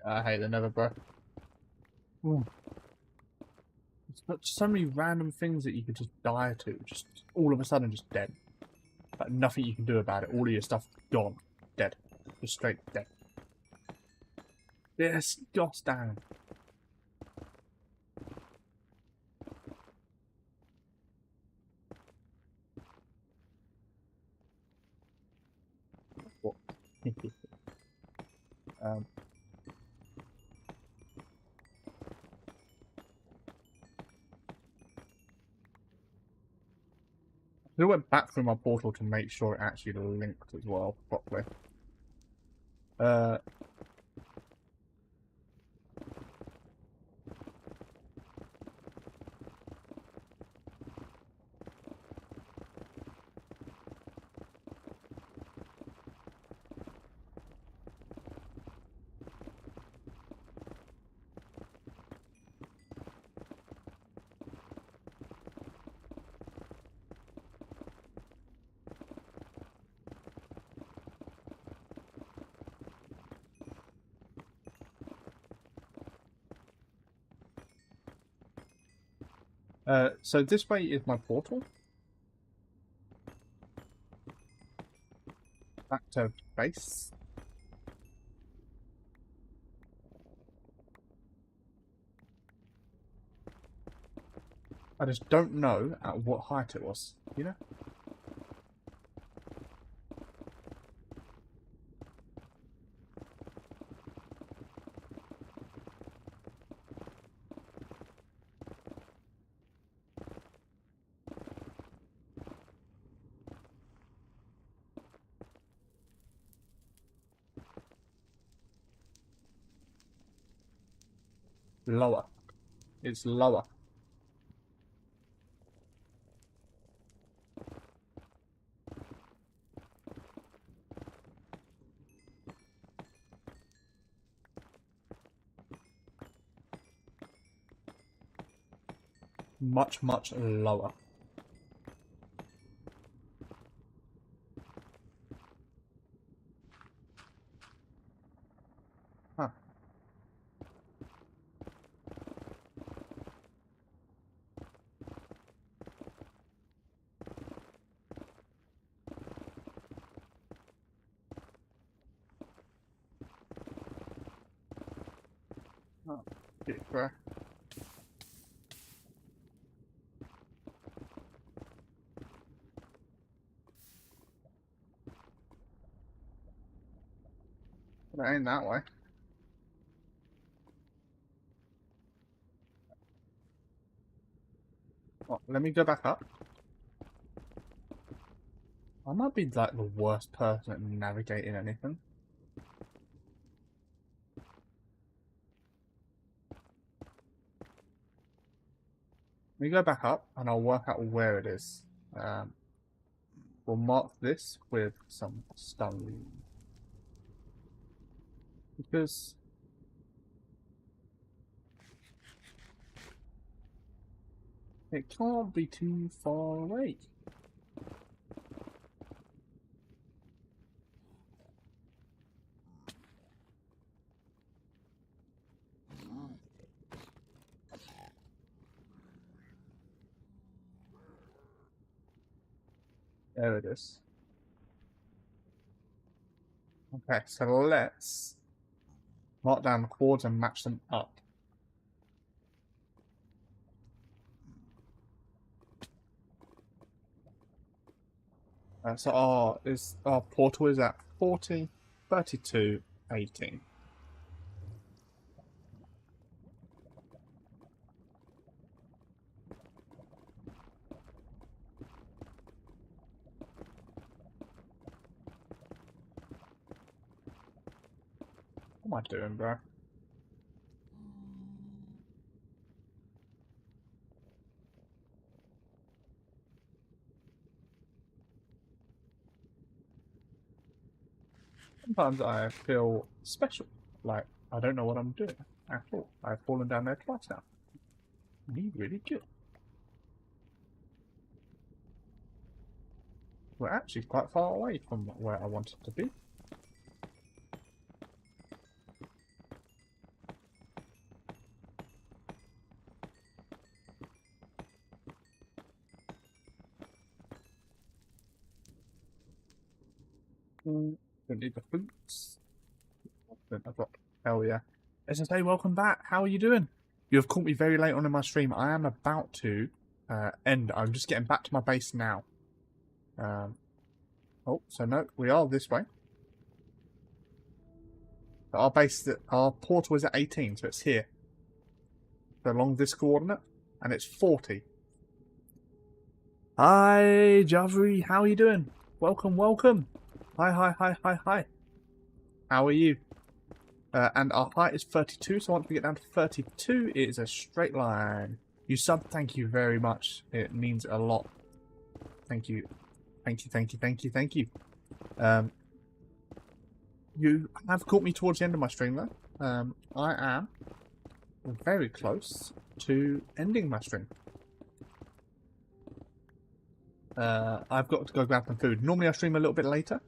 I hate the Nether, bro. Ooh. There's so many random things that you could just die to, just all of a sudden just dead. Like nothing you can do about it. All of your stuff gone, dead, just straight dead. Yes, gosh damn. What? um. I went back through my portal to make sure it actually linked as well properly. So this way is my portal. Back to base. I just don't know at what height it was, you know? Lower. It's lower. Much, much lower. Huh. Oh, shit, bro. But it ain't that way. Oh, let me go back up. I might be like the worst person at navigating anything. Let me go back up and I'll work out where it is. We'll mark this with some stone. Because it can't be too far away. There it is. Okay, so let's mark down the chords and match them up. So our portal is at 40, 32, 18. What am I doing, bro? Sometimes I feel special, like I don't know what I'm doing at all. I've fallen down there twice now. Me really good. We're actually quite far away from where I wanted to be. Don't need the boots. I've got... Hell yeah. SSA, welcome back. How are you doing? You have caught me very late on in my stream. I am about to end. I'm just getting back to my base now. Oh, so no, we are this way. Our base, our portal is at 18, so it's here. So along this coordinate, and it's 40. Hi, Javri, how are you doing? Welcome, welcome. Hi. How are you? And our height is 32, so once we get down to 32, it is a straight line. You sub, thank you very much. It means a lot. Thank you. Thank you. You have caught me towards the end of my stream, though. I am very close to ending my stream. I've got to go grab some food. Normally I stream a little bit later.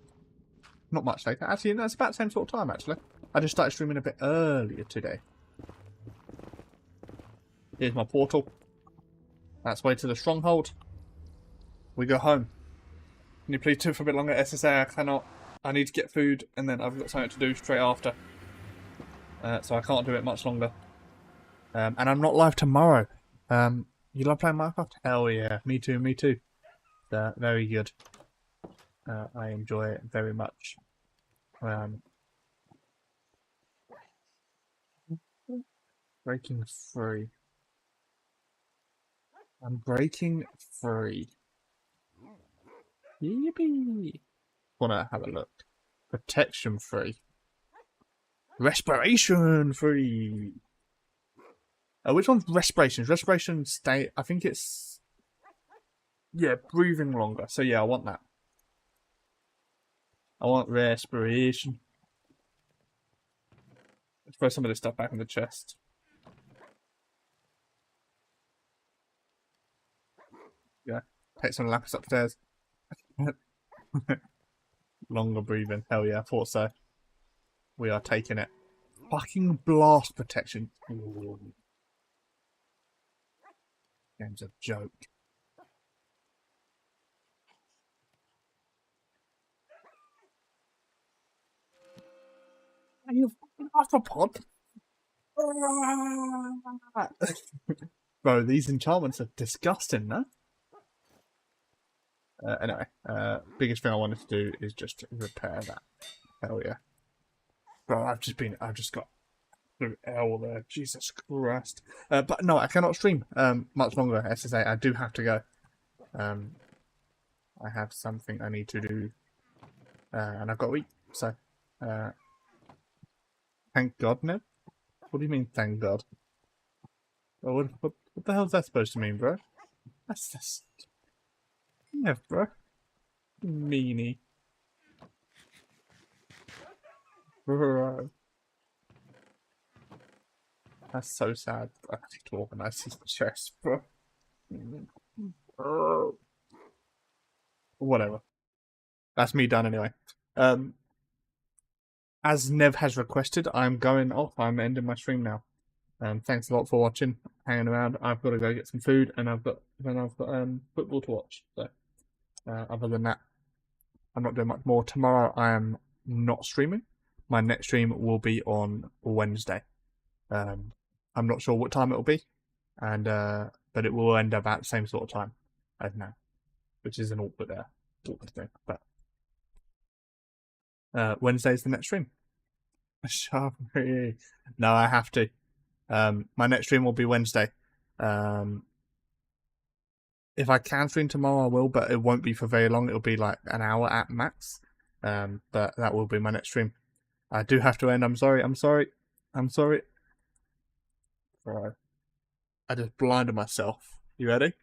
Not much later. Actually, no, it's about the same sort of time, actually. I just started streaming a bit earlier today. Here's my portal. That's way to the stronghold. We go home. Can you please do it for a bit longer? SSA, I cannot. I need to get food, and then I've got something to do straight after. So I can't do it much longer. And I'm not live tomorrow. You love playing Minecraft? Hell yeah. Me too. Very good. I enjoy it very much. Breaking free. I'm breaking free. Yippee! Wanna have a look. Protection free. Respiration free. Which one's respiration? Respiration stay. I think it's... Yeah, breathing longer. So yeah, I want that. I want respiration. Let's throw some of this stuff back in the chest. Yeah, take some lapis upstairs. Longer breathing. Hell yeah, I thought so. We are taking it. Fucking blast protection. Ooh. Game's a joke. Are you fucking arthropod? Bro, these enchantments are disgusting, no? Anyway, biggest thing I wanted to do is just repair that. Hell yeah. Bro, I've just got through L there. Jesus Christ. But no, I cannot stream much longer, SSA. I do have to go. I have something I need to do. And I've got to eat. So, thank God, no? What do you mean, thank God? Well, what the hell is that supposed to mean, bro? That's just... Yeah, bro. Meanie. Bro. That's so sad. I need to organise his chest, bro. Whatever. That's me done anyway. As Nev has requested, I'm going off. I'm ending my stream now. Thanks a lot for watching, hanging around. I've got to go get some food, and I've got football to watch. So, other than that, I'm not doing much more. Tomorrow I am not streaming. My next stream will be on Wednesday. I'm not sure what time it will be, and but it will end about the same sort of time as now, which is an awkward thing. But Wednesday's the next stream. No, I have to. My next stream will be Wednesday. If I can stream tomorrow, I will, but it won't be for very long. It'll be like an hour at max. But that will be my next stream. I do have to end. I'm sorry. Bro, I just blinded myself. You ready?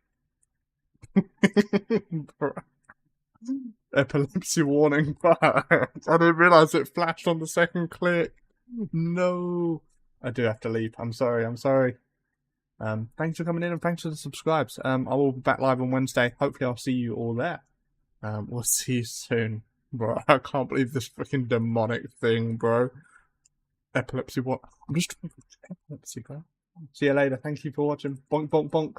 Epilepsy warning. I didn't realise it flashed on the second click. No. I do have to leave. I'm sorry. Thanks for coming in and thanks for the subscribes. I will be back live on Wednesday. Hopefully I'll see you all there. We'll see you soon. Bro, I can't believe this freaking demonic thing, bro. Epilepsy what? I'm just epilepsy, bro. See you later. Thank you for watching. Bonk, bonk, bonk.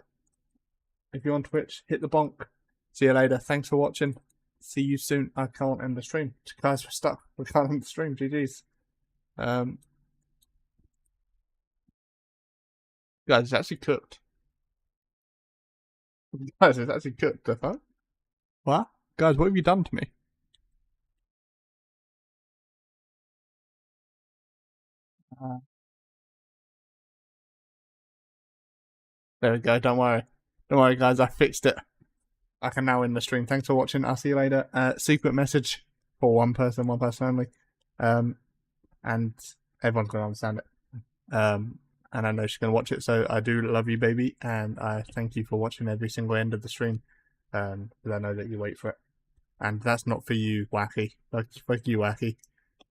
If you're on Twitch, hit the bonk. See you later. Thanks for watching. see you soon. I can't end the stream. Guys, we're stuck. We can't end the stream. GG's. Guys, it's actually cooked. Guys, it's actually cooked. The fuck? What? Guys, what have you done to me? There we go. Don't worry. Don't worry, guys. I fixed it. I can now end the stream. Thanks for watching. I'll see you later. Secret message for one person only. And everyone's going to understand it. And I know she's going to watch it, so I do love you, baby, and I thank you for watching every single end of the stream, because I know that you wait for it. And that's not for you, Wacky. Fuck you, Wacky.